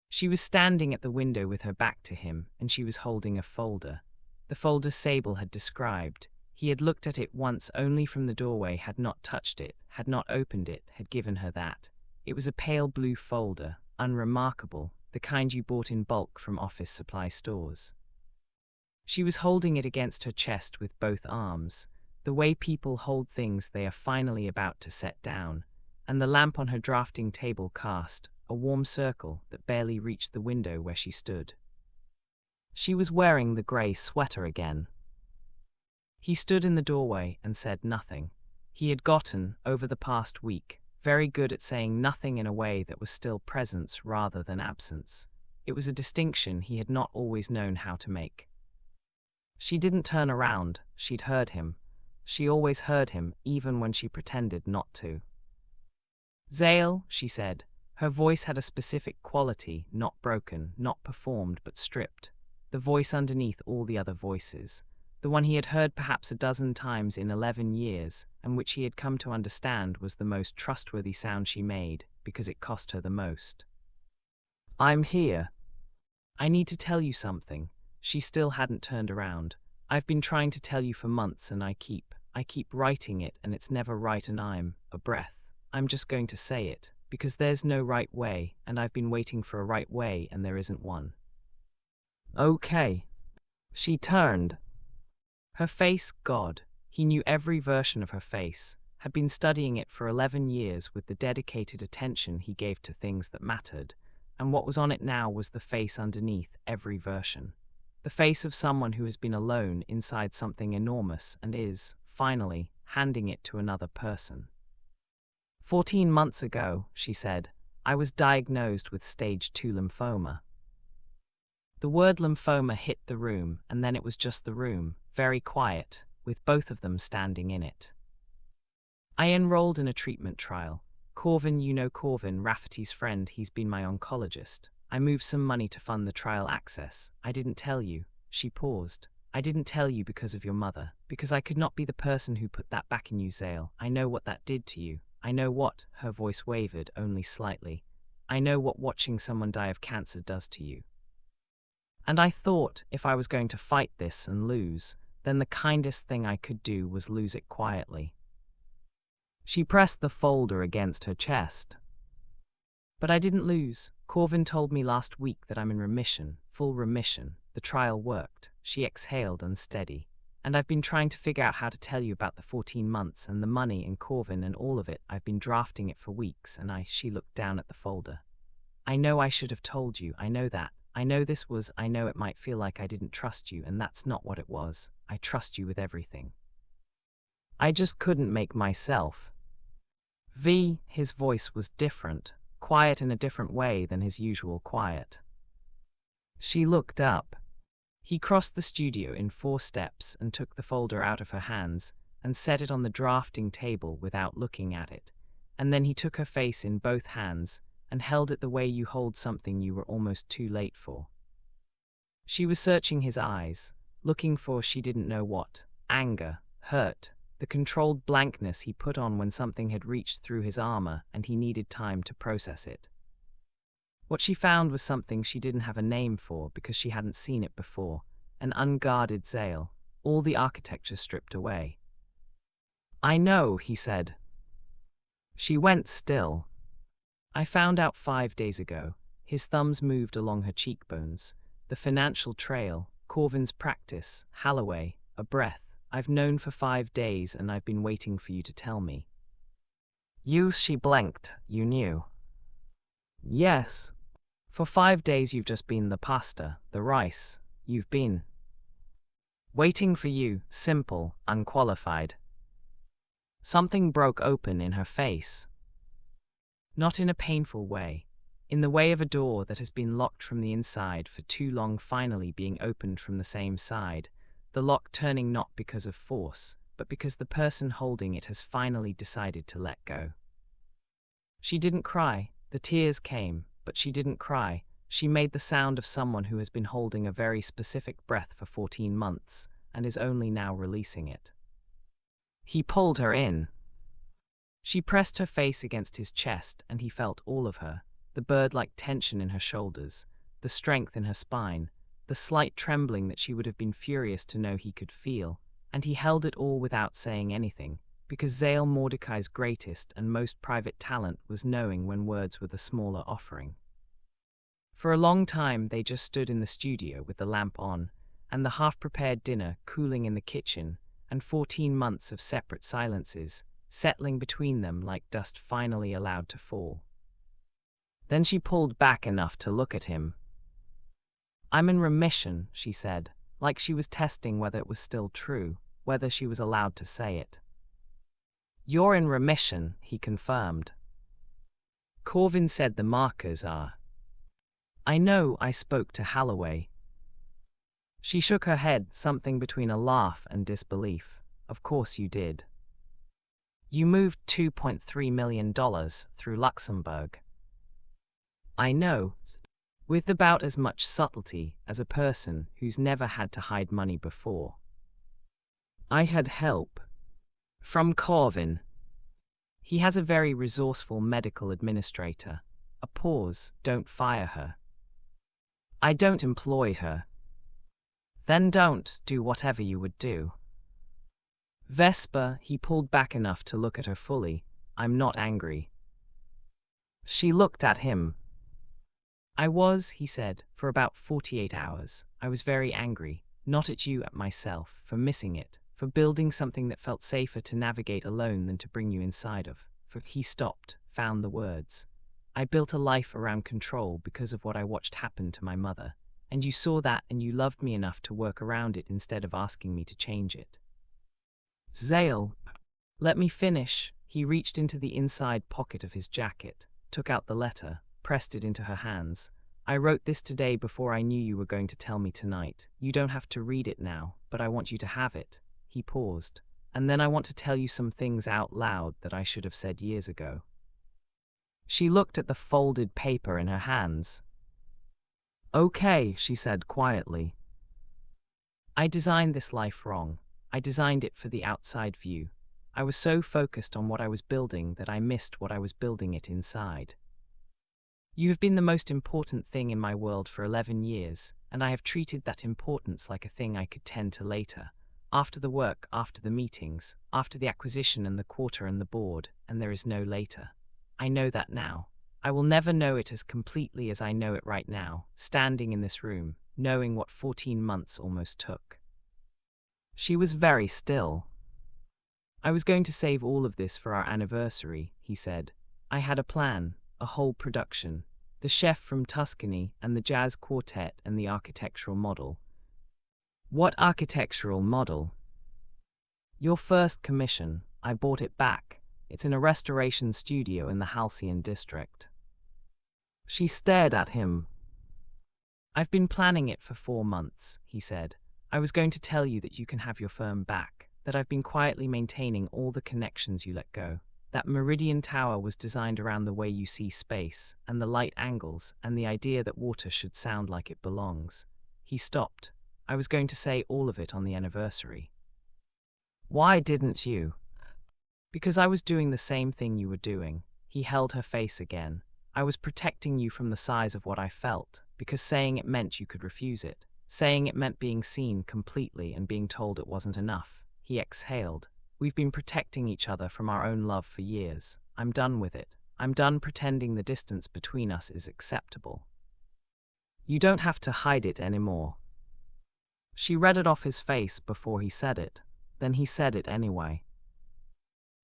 She was standing at the window with her back to him, and she was holding a folder. The folder Sable had described. He had looked at it once only from the doorway, had not touched it, had not opened it, had given her that. It was a pale blue folder, unremarkable, the kind you bought in bulk from office supply stores. She was holding it against her chest with both arms, the way people hold things they are finally about to set down, and the lamp on her drafting table cast a warm circle that barely reached the window where she stood. She was wearing the grey sweater again. He stood in the doorway and said nothing. He had gotten, over the past week, very good at saying nothing in a way that was still presence rather than absence. It was a distinction he had not always known how to make. She didn't turn around. She'd heard him. She always heard him, even when she pretended not to. "Zael," she said. Her voice had a specific quality, not broken, not performed, but stripped. The voice underneath all the other voices. The one he had heard perhaps a dozen times in 11 years, and which he had come to understand was the most trustworthy sound she made, because it cost her the most. "I'm here. I need to tell you something." She still hadn't turned around. "I've been trying to tell you for months, and I keep writing it, and it's never right, and I'm a breath. I'm just going to say it, because there's no right way, and I've been waiting for a right way, and there isn't one." "Okay." She turned. Her face, God, he knew every version of her face, had been studying it for 11 years with the dedicated attention he gave to things that mattered, and what was on it now was the face underneath every version. The face of someone who has been alone inside something enormous and is, finally, handing it to another person. 14 months ago, she said, I was diagnosed with stage 2 lymphoma. The word lymphoma hit the room, and then it was just the room, very quiet, with both of them standing in it. I enrolled in a treatment trial. Corvin, you know Corvin, Rafferty's friend, he's been my oncologist. I moved some money to fund the trial access. I didn't tell you. She paused. I didn't tell you because of your mother, because I could not be the person who put that back in you, Zael. I know what that did to you. I know what, her voice wavered only slightly. I know what watching someone die of cancer does to you. And I thought, if I was going to fight this and lose, then the kindest thing I could do was lose it quietly. She pressed the folder against her chest. But I didn't lose. Corvin told me last week that I'm in remission, full remission. The trial worked. She exhaled unsteady. And I've been trying to figure out how to tell you about the 14 months and the money and Corvin and all of it. I've been drafting it for weeks, and she looked down at the folder. I know I should have told you. I know that. I know I know it might feel like I didn't trust you, and that's not what it was. I trust you with everything. I just couldn't make myself. His voice was different, quiet in a different way than his usual quiet. She looked up. He crossed the studio in 4 steps and took the folder out of her hands and set it on the drafting table without looking at it, and then he took her face in both hands and held it the way you hold something you were almost too late for. She was searching his eyes, looking for she didn't know what, anger, hurt, the controlled blankness he put on when something had reached through his armor and he needed time to process it. What she found was something she didn't have a name for because she hadn't seen it before, an unguarded Zael, all the architecture stripped away. I know, he said. She went still. I found out 5 days ago. His thumbs moved along her cheekbones. The financial trail, Corvin's practice, Halloway, a breath. I've known for 5 days and I've been waiting for you to tell me. She blinked. You knew. Yes. For 5 days you've just been the pasta, the rice. You've been waiting for you, simple, unqualified. Something broke open in her face. Not in a painful way. In the way of a door that has been locked from the inside for too long finally being opened from the same side, the lock turning not because of force, but because the person holding it has finally decided to let go. She didn't cry. The tears came, but she didn't cry. She made the sound of someone who has been holding a very specific breath for 14 months and is only now releasing it. He pulled her in. She pressed her face against his chest and he felt all of her, the bird-like tension in her shoulders, the strength in her spine, the slight trembling that she would have been furious to know he could feel, and he held it all without saying anything, because Zael Mordecai's greatest and most private talent was knowing when words were the smaller offering. For a long time they just stood in the studio with the lamp on, and the half-prepared dinner cooling in the kitchen, and 14 months of separate silences, settling between them like dust finally allowed to fall. Then she pulled back enough to look at him. "I'm in remission," she said, like she was testing whether it was still true, whether she was allowed to say it. "You're in remission," he confirmed. Corvin said the markers are. "I know, I spoke to Holloway." She shook her head, something between a laugh and disbelief. "Of course you did. You moved $2.3 million through Luxembourg." "I know," with about as much subtlety as a person who's never had to hide money before. "I had help from Corvin. He has a very resourceful medical administrator." A pause. "Don't fire her." "I don't employ her." "Then don't do whatever you would do." "Vesper," he pulled back enough to look at her fully. "I'm not angry." She looked at him. "I was," he said, "for about 48 hours. I was very angry, not at you, at myself, for missing it, for building something that felt safer to navigate alone than to bring you inside of. He stopped, found the words. "I built a life around control because of what I watched happen to my mother, and you saw that and you loved me enough to work around it instead of asking me to change it." "Zael, let me finish." He reached into the inside pocket of his jacket, took out the letter, pressed it into her hands. "I wrote this today before I knew you were going to tell me tonight. You don't have to read it now, but I want you to have it." He paused. "And then I want to tell you some things out loud that I should have said years ago." She looked at the folded paper in her hands. "Okay," she said quietly. "I designed this life wrong. I designed it for the outside view. I was so focused on what I was building that I missed what I was building it inside. You have been the most important thing in my world for 11 years, and I have treated that importance like a thing I could tend to later. After the work, after the meetings, after the acquisition and the quarter and the board, and there is no later. I know that now. I will never know it as completely as I know it right now, standing in this room, knowing what 14 months almost took." She was very still. "I was going to save all of this for our anniversary," he said. "I had a plan, a whole production, the chef from Tuscany and the jazz quartet and the architectural model." "What architectural model?" "Your first commission. I bought it back. It's in a restoration studio in the Halcyon district." She stared at him. "I've been planning it for 4 months," he said. "I was going to tell you that you can have your firm back, that I've been quietly maintaining all the connections you let go. That Meridian Tower was designed around the way you see space, and the light angles, and the idea that water should sound like it belongs." He stopped. "I was going to say all of it on the anniversary." "Why didn't you?" "Because I was doing the same thing you were doing." He held her face again. "I was protecting you from the size of what I felt, because saying it meant you could refuse it. Saying it meant being seen completely and being told it wasn't enough." He exhaled. "We've been protecting each other from our own love for years. I'm done with it. I'm done pretending the distance between us is acceptable. You don't have to hide it anymore." She read it off his face before he said it. Then he said it anyway.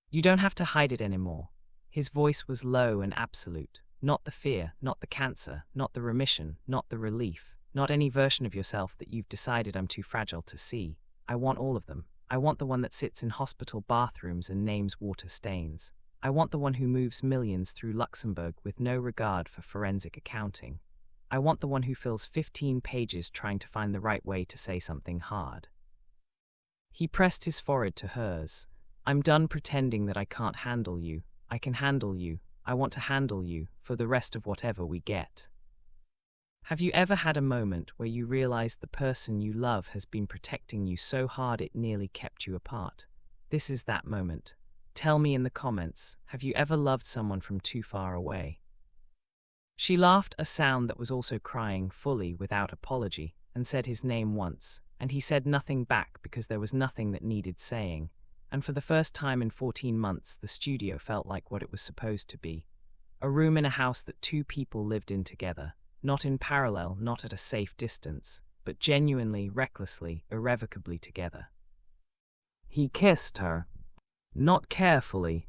"You don't have to hide it anymore." His voice was low and absolute. Not the fear, not the cancer, not the remission, not the relief, not any version of yourself that you've decided I'm too fragile to see. I want all of them. I want the one that sits in hospital bathrooms and names water stains. I want the one who moves millions through Luxembourg with no regard for forensic accounting. I want the one who fills 15 pages trying to find the right way to say something hard. He pressed his forehead to hers. I'm done pretending that I can't handle you. I can handle you. I want to handle you for the rest of whatever we get. Have you ever had a moment where you realized the person you love has been protecting you so hard it nearly kept you apart? This is that moment. Tell me in the comments, have you ever loved someone from too far away? She laughed, a sound that was also crying, fully, without apology, and said his name once, and he said nothing back because there was nothing that needed saying, and for the first time in 14 months the studio felt like what it was supposed to be. A room in a house that two people lived in together, not in parallel, not at a safe distance, but genuinely, recklessly, irrevocably together. He kissed her. Not carefully.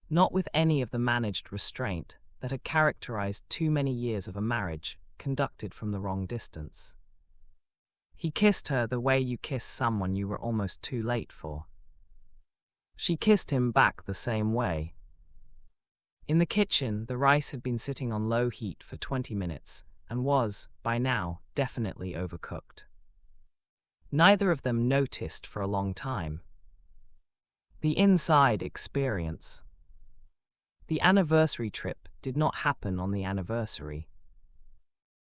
Not with any of the managed restraint that had characterized too many years of a marriage conducted from the wrong distance. He kissed her the way you kiss someone you were almost too late for. She kissed him back the same way. In the kitchen, the rice had been sitting on low heat for 20 minutes and was, by now, definitely overcooked. Neither of them noticed for a long time. The inside experience. The anniversary trip did not happen on the anniversary.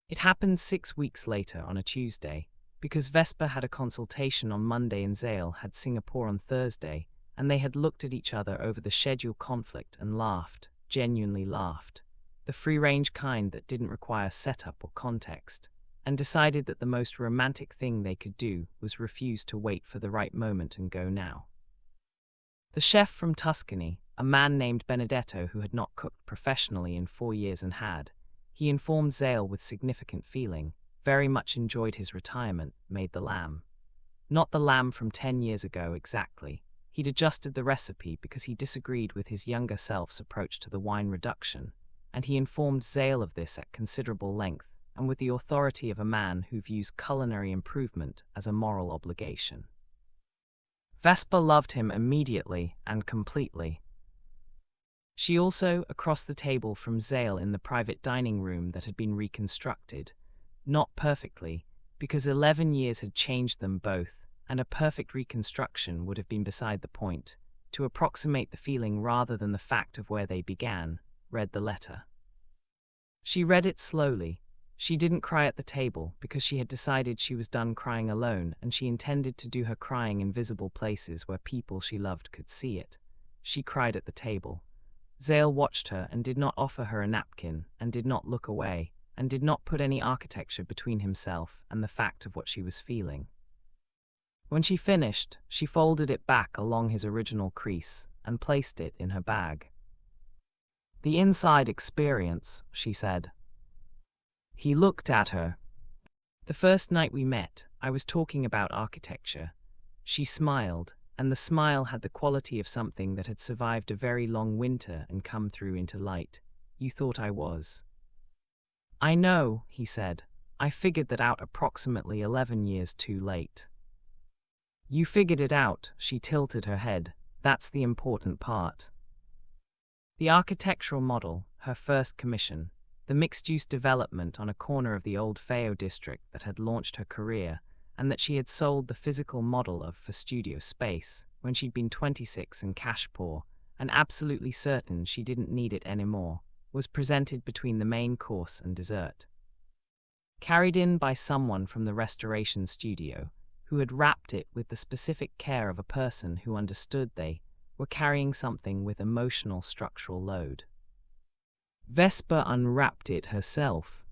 It happened 6 weeks later on a Tuesday, because Vesper had a consultation on Monday and Zael had Singapore on Thursday, and they had looked at each other over the schedule conflict and laughed, genuinely laughed, the free-range kind that didn't require setup or context, and decided that the most romantic thing they could do was refuse to wait for the right moment and go now. The chef from Tuscany, a man named Benedetto who had not cooked professionally in 4 years and had, he informed Zael with significant feeling, very much enjoyed his retirement, made the lamb. Not the lamb from 10 years ago exactly. He'd adjusted the recipe because he disagreed with his younger self's approach to the wine reduction, and he informed Zael of this at considerable length and with the authority of a man who views culinary improvement as a moral obligation. Vesper loved him immediately and completely. She also, across the table from Zael in the private dining room that had been reconstructed, not perfectly, because 11 years had changed them both, and a perfect reconstruction would have been beside the point, to approximate the feeling rather than the fact of where they began, read the letter. She read it slowly. She didn't cry at the table because she had decided she was done crying alone and she intended to do her crying in visible places where people she loved could see it. She cried at the table. Zael watched her and did not offer her a napkin and did not look away and did not put any architecture between himself and the fact of what she was feeling. When she finished, she folded it back along his original crease and placed it in her bag. The inside experience, she said. He looked at her. The first night we met, I was talking about architecture. She smiled, and the smile had the quality of something that had survived a very long winter and come through into light. You thought I was. I know, he said. I figured that out approximately 11 years too late. You figured it out, she tilted her head. That's the important part. The architectural model, her first commission, the mixed-use development on a corner of the old Feo district that had launched her career, and that she had sold the physical model of for studio space when she'd been 26 and cash poor, and absolutely certain she didn't need it anymore, was presented between the main course and dessert. Carried in by someone from the restoration studio, who had wrapped it with the specific care of a person who understood they were carrying something with emotional structural load. Vesper unwrapped it herself.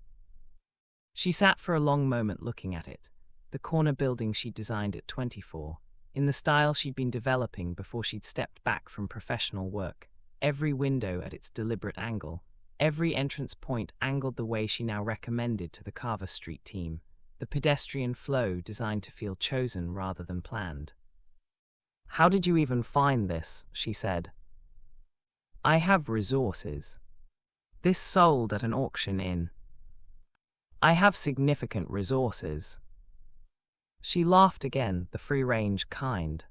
She sat for a long moment looking at it, the corner building she'd designed at 24, in the style she'd been developing before she'd stepped back from professional work, every window at its deliberate angle, every entrance point angled the way she now recommended to the Carver Street team, the pedestrian flow designed to feel chosen rather than planned. How did you even find this? She said. I have resources. This sold at an auction in. I have significant resources. She laughed again, the free-range kind.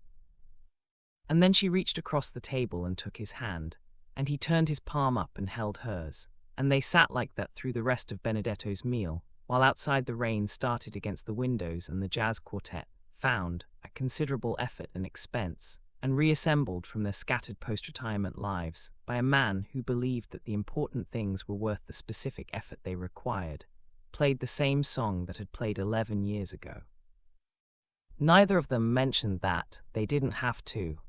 And then she reached across the table and took his hand, and he turned his palm up and held hers, and they sat like that through the rest of Benedetto's meal, while outside the rain started against the windows and the jazz quartet, found, at considerable effort and expense, and reassembled from their scattered post-retirement lives by a man who believed that the important things were worth the specific effort they required, played the same song that had played 11 years ago. Neither of them mentioned that they didn't have to.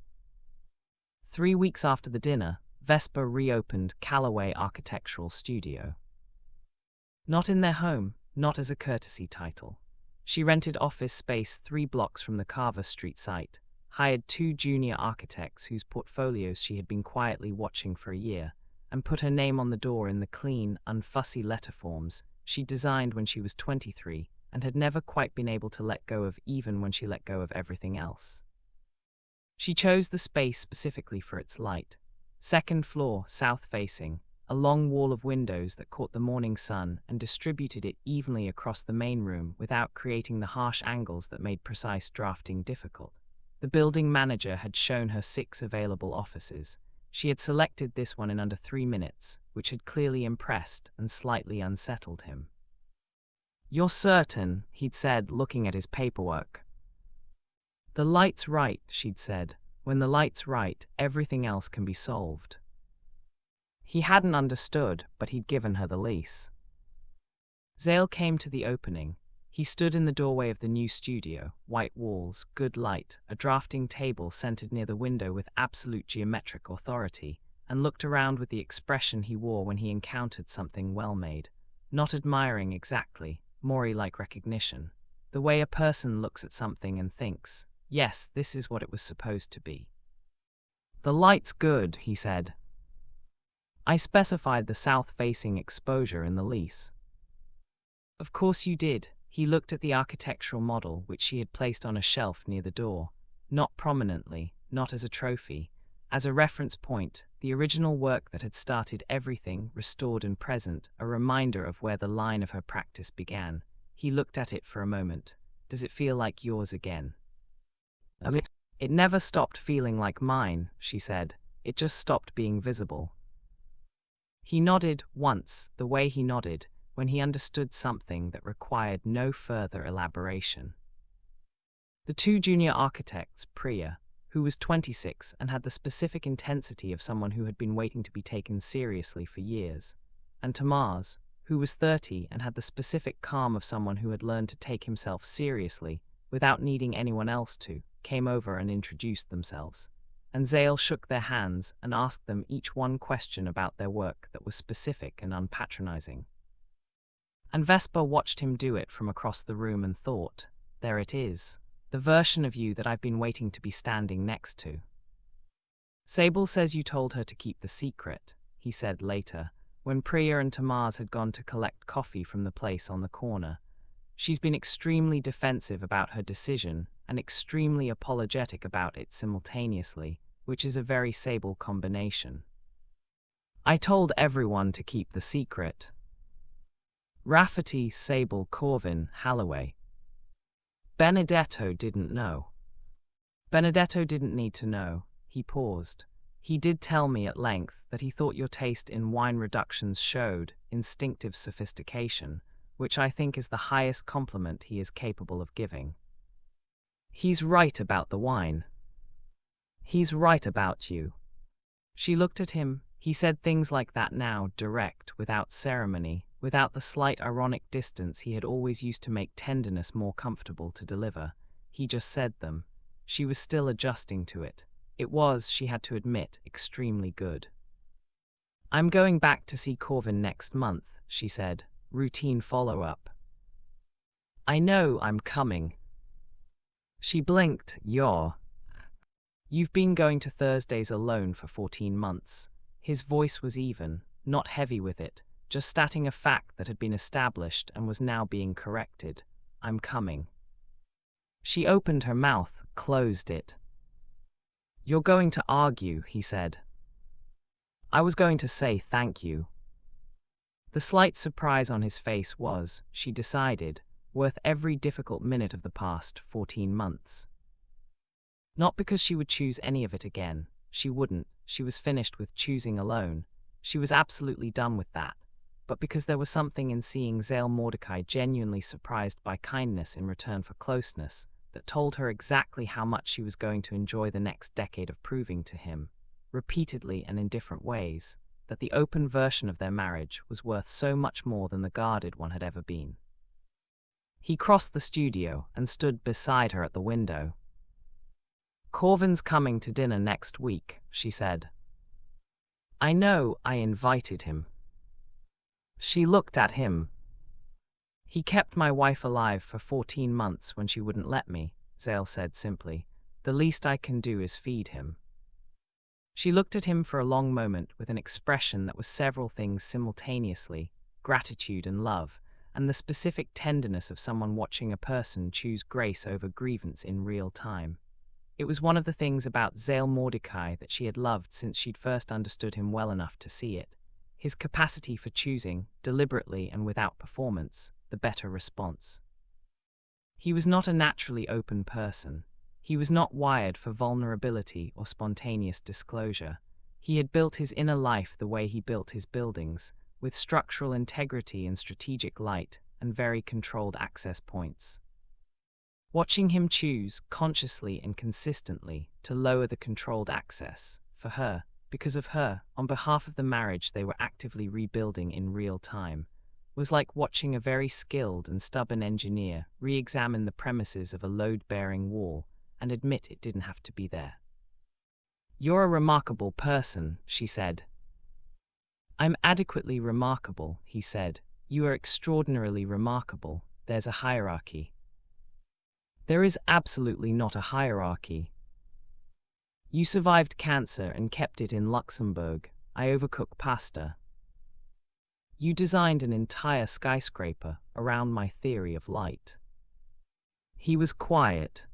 3 weeks after the dinner, Vesper reopened Callaway Architectural Studio. Not in their home, not as a courtesy title. She rented office space 3 blocks from the Carver Street site, hired 2 junior architects whose portfolios she had been quietly watching for a year, and put her name on the door in the clean, unfussy letter forms she designed when she was 23 and had never quite been able to let go of even when she let go of everything else. She chose the space specifically for its light. 2nd floor, south-facing, a long wall of windows that caught the morning sun and distributed it evenly across the main room without creating the harsh angles that made precise drafting difficult. The building manager had shown her 6 available offices. She had selected this one in under 3 minutes, which had clearly impressed and slightly unsettled him. "You're certain," he'd said, looking at his paperwork. "The light's right," she'd said. "When the light's right, everything else can be solved." He hadn't understood, but he'd given her the lease. Zael came to the opening. He stood in the doorway of the new studio, white walls, good light, a drafting table centered near the window with absolute geometric authority, and looked around with the expression he wore when he encountered something well-made. Not admiring exactly, Maury-like recognition. The way a person looks at something and thinks, yes, this is what it was supposed to be. "The light's good," he said. "I specified the south-facing exposure in the lease." "Of course you did." He looked at the architectural model which she had placed on a shelf near the door, not prominently, not as a trophy, as a reference point, the original work that had started everything, restored and present, a reminder of where the line of her practice began. He looked at it for a moment. "Does it feel like yours again?" "It never stopped feeling like mine," she said. "It just stopped being visible." He nodded once, the way he nodded, when he understood something that required no further elaboration. The 2 junior architects, Priya, who was 26 and had the specific intensity of someone who had been waiting to be taken seriously for years, and Tamaz, who was 30 and had the specific calm of someone who had learned to take himself seriously without needing anyone else to, came over and introduced themselves. And Zael shook their hands and asked them each one question about their work that was specific and unpatronizing. And Vesper watched him do it from across the room and thought, there it is, the version of you that I've been waiting to be standing next to. "Sable says you told her to keep the secret," he said later, when Priya and Tamaz had gone to collect coffee from the place on the corner. "She's been extremely defensive about her decision and extremely apologetic about it simultaneously, which is a very Sable combination." "I told everyone to keep the secret." Rafferty, Sable, Corvin, Holloway. Benedetto didn't know. Benedetto didn't need to know. He paused. "He did tell me at length that he thought your taste in wine reductions showed instinctive sophistication, which I think is the highest compliment he is capable of giving." "He's right about the wine." "He's right about you." She looked at him. He said things like that now, direct, without ceremony, without the slight ironic distance he had always used to make tenderness more comfortable to deliver. He just said them. She was still adjusting to it. It was, she had to admit, extremely good. "I'm going back to see Corvin next month," she said. Routine follow-up. "I know I'm coming." She blinked. You've been going to Thursdays alone for 14 months. His voice was even, not heavy with it, just stating a fact that had been established and was now being corrected. "I'm coming." She opened her mouth, closed it. "You're going to argue," he said. I was going to say thank you. The slight surprise on his face was, she decided, worth every difficult minute of the past 14 months. Not because she would choose any of it again. She wouldn't. She was finished with choosing alone. She was absolutely done with that. But because there was something in seeing Zael Mordecai genuinely surprised by kindness in return for closeness that told her exactly how much she was going to enjoy the next decade of proving to him, repeatedly and in different ways, that the open version of their marriage was worth so much more than the guarded one had ever been. He crossed the studio and stood beside her at the window. "Corvin's coming to dinner next week," she said. "I know, I invited him." She looked at him. "He kept my wife alive for 14 months when she wouldn't let me," Zael said simply. "The least I can do is feed him." She looked at him for a long moment with an expression that was several things simultaneously, gratitude and love, and the specific tenderness of someone watching a person choose grace over grievance in real time. It was one of the things about Zael Mordecai that she had loved since she'd first understood him well enough to see it. His capacity for choosing, deliberately and without performance, the better response. He was not a naturally open person. He was not wired for vulnerability or spontaneous disclosure. He had built his inner life the way he built his buildings, with structural integrity and strategic light, and very controlled access points. Watching him choose, consciously and consistently, to lower the controlled access, for her, because of her, on behalf of the marriage they were actively rebuilding in real time, was like watching a very skilled and stubborn engineer re-examine the premises of a load-bearing wall and admit it didn't have to be there. "You're a remarkable person," she said. "I'm adequately remarkable," he said. "You are extraordinarily remarkable. There's a hierarchy." "There is absolutely not a hierarchy. You survived cancer and kept it in Luxembourg. I overcook pasta. You designed an entire skyscraper around my theory of light." He was quiet.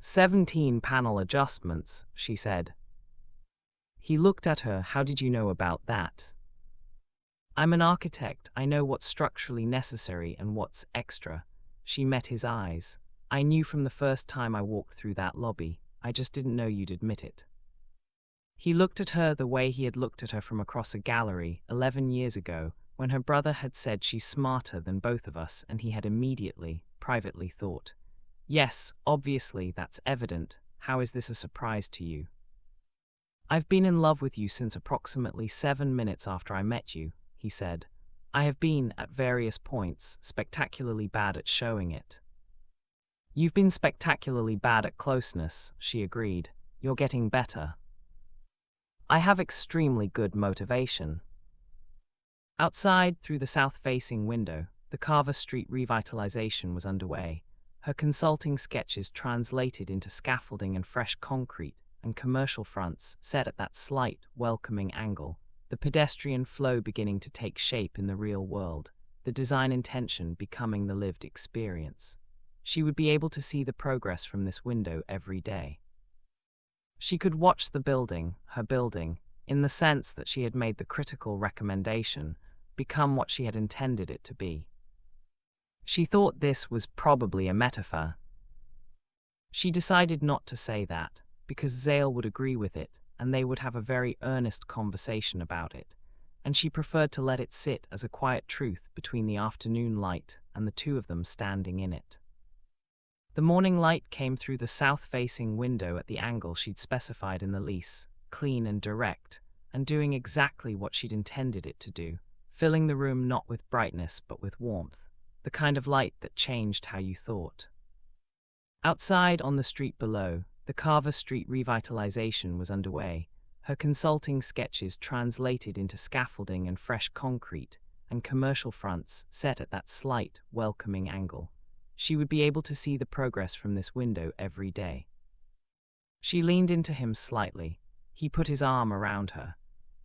17 panel adjustments," she said. He looked at her. "How did you know about that?" "I'm an architect. I know what's structurally necessary and what's extra." She met his eyes. "I knew from the first time I walked through that lobby. I just didn't know you'd admit it." He looked at her the way he had looked at her from across a gallery 11 years ago, when her brother had said she's smarter than both of us, and he had immediately, privately thought, "Yes, obviously, that's evident. How is this a surprise to you?" "I've been in love with you since approximately 7 minutes after I met you," he said. "I have been, at various points, spectacularly bad at showing it." "You've been spectacularly bad at closeness," she agreed. "You're getting better." "I have extremely good motivation." Outside, through the south-facing window, the Carver Street revitalization was underway. Her consulting sketches translated into scaffolding and fresh concrete, and commercial fronts set at that slight, welcoming angle, the pedestrian flow beginning to take shape in the real world, the design intention becoming the lived experience. She would be able to see the progress from this window every day. She could watch the building, her building, in the sense that she had made the critical recommendation, become what she had intended it to be. She thought this was probably a metaphor. She decided not to say that, because Zael would agree with it, and they would have a very earnest conversation about it, and she preferred to let it sit as a quiet truth between the afternoon light and the two of them standing in it. The morning light came through the south-facing window at the angle she'd specified in the lease, clean and direct, and doing exactly what she'd intended it to do, filling the room not with brightness but with warmth, the kind of light that changed how you thought. Outside, on the street below, the Carver Street revitalization was underway, her consulting sketches translated into scaffolding and fresh concrete, and commercial fronts set at that slight, welcoming angle. She would be able to see the progress from this window every day. She leaned into him slightly. He put his arm around her.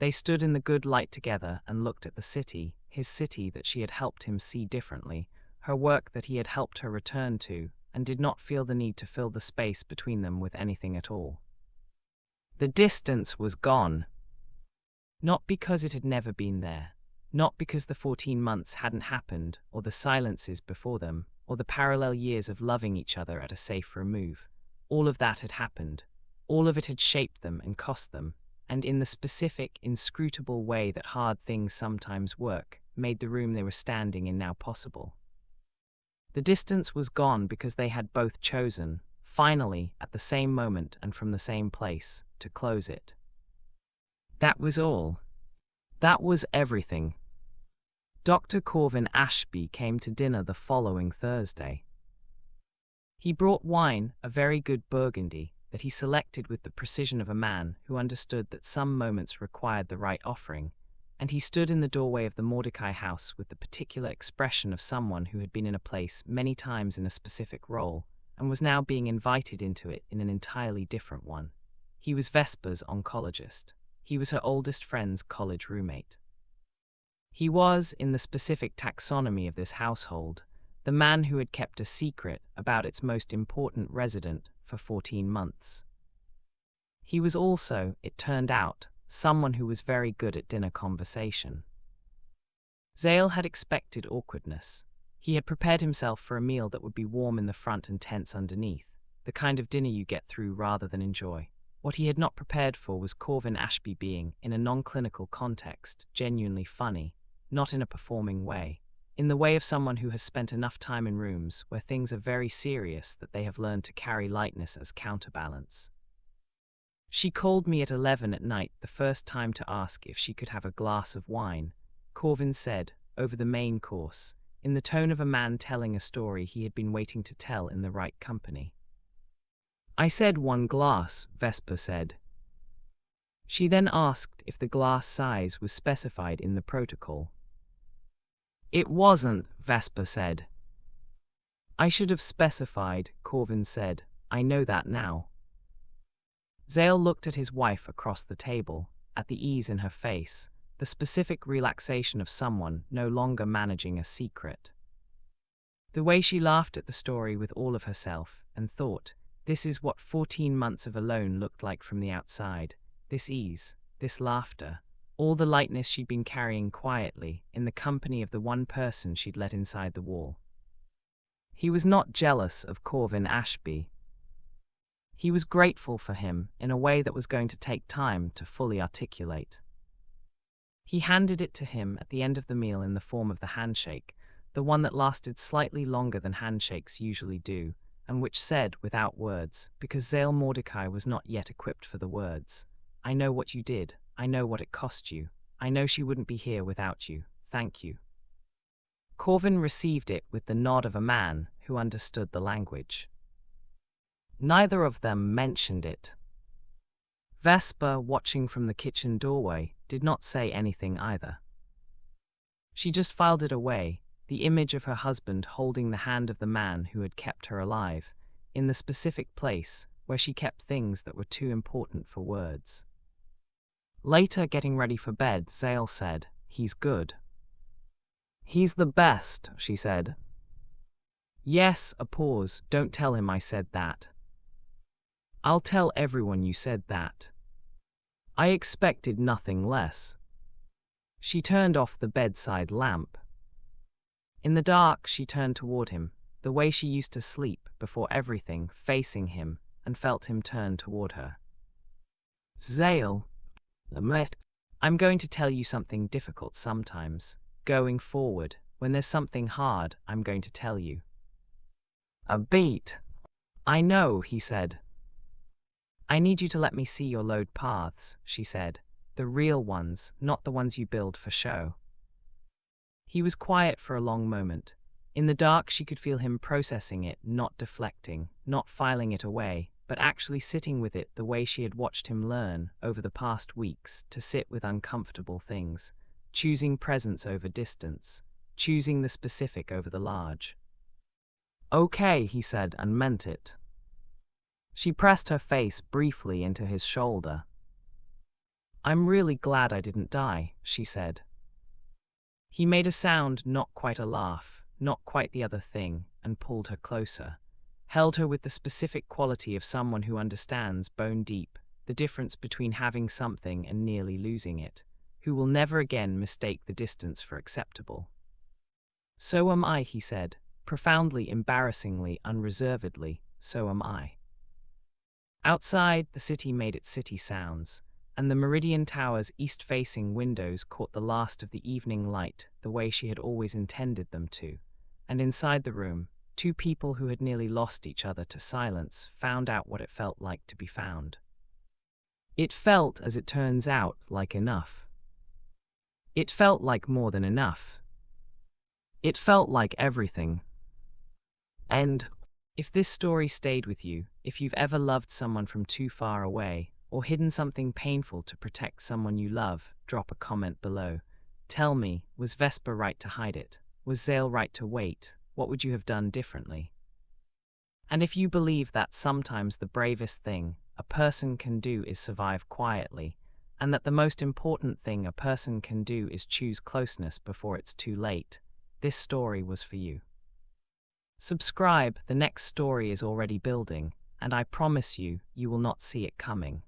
They stood in the good light together and looked at the city, his city that she had helped him see differently, her work that he had helped her return to, and did not feel the need to fill the space between them with anything at all. The distance was gone. Not because it had never been there. Not because the 14 months hadn't happened, or the silences before them, or the parallel years of loving each other at a safe remove. All of that had happened. All of it had shaped them and cost them, and in the specific, inscrutable way that hard things sometimes work, made the room they were standing in now possible. The distance was gone because they had both chosen, finally, at the same moment and from the same place, to close it. That was all. That was everything. Dr. Corvin Ashby came to dinner the following Thursday. He brought wine, a very good Burgundy, that he selected with the precision of a man who understood that some moments required the right offering, and he stood in the doorway of the Mordecai house with the particular expression of someone who had been in a place many times in a specific role, and was now being invited into it in an entirely different one. He was Vesper's oncologist. He was her oldest friend's college roommate. He was, in the specific taxonomy of this household, the man who had kept a secret about its most important resident for 14 months. He was also, it turned out, someone who was very good at dinner conversation. Zael had expected awkwardness. He had prepared himself for a meal that would be warm in the front and tense underneath, the kind of dinner you get through rather than enjoy. What he had not prepared for was Corvin Ashby being, in a non-clinical context, genuinely funny, not in a performing way, in the way of someone who has spent enough time in rooms where things are very serious that they have learned to carry lightness as counterbalance. She called me at 11 at night the first time to ask if she could have a glass of wine, Corvin said, over the main course, in the tone of a man telling a story he had been waiting to tell in the right company. I said 1 glass, Vesper said. She then asked if the glass size was specified in the protocol. It wasn't, Vesper said. I should have specified, Corvin said. I know that now. Zael looked at his wife across the table, at the ease in her face, the specific relaxation of someone no longer managing a secret. The way she laughed at the story with all of herself, and thought, this is what 14 months of alone looked like from the outside, this ease, this laughter, all the lightness she'd been carrying quietly, in the company of the one person she'd let inside the wall. He was not jealous of Corvin Ashby. He was grateful for him in a way that was going to take time to fully articulate. He handed it to him at the end of the meal in the form of the handshake, the one that lasted slightly longer than handshakes usually do, and which said, without words, because Zael Mordecai was not yet equipped for the words, I know what you did, I know what it cost you, I know she wouldn't be here without you, thank you. Corvin received it with the nod of a man who understood the language. Neither of them mentioned it. Vesper, watching from the kitchen doorway, did not say anything either. She just filed it away, the image of her husband holding the hand of the man who had kept her alive, in the specific place where she kept things that were too important for words. Later, getting ready for bed, Zael said, He's good. He's the best, she said. Yes, a pause, don't tell him I said that. I'll tell everyone you said that. I expected nothing less. She turned off the bedside lamp. In the dark, she turned toward him, the way she used to sleep before everything, facing him, and felt him turn toward her. Zael, I'm going to tell you something difficult sometimes. Going forward, when there's something hard, I'm going to tell you. A beat. I know, he said. I need you to let me see your load paths, she said. The real ones, not the ones you build for show. He was quiet for a long moment. In the dark, she could feel him processing it, not deflecting, not filing it away, but actually sitting with it the way she had watched him learn over the past weeks to sit with uncomfortable things, choosing presence over distance, choosing the specific over the large. Okay, he said, and meant it. She pressed her face briefly into his shoulder. I'm really glad I didn't die, she said. He made a sound, not quite a laugh, not quite the other thing, and pulled her closer, held her with the specific quality of someone who understands, bone deep, the difference between having something and nearly losing it, who will never again mistake the distance for acceptable. So am I, he said, profoundly, embarrassingly, unreservedly, so am I. Outside, the city made its city sounds, and the Meridian Tower's east-facing windows caught the last of the evening light the way she had always intended them to, and inside the room, two people who had nearly lost each other to silence found out what it felt like to be found. It felt, as it turns out, like enough. It felt like more than enough. It felt like everything. And if this story stayed with you, if you've ever loved someone from too far away, or hidden something painful to protect someone you love, drop a comment below. Tell me, was Vesper right to hide it? Was Zael right to wait? What would you have done differently? And if you believe that sometimes the bravest thing a person can do is survive quietly, and that the most important thing a person can do is choose closeness before it's too late, this story was for you. Subscribe, the next story is already building, and I promise you, you will not see it coming.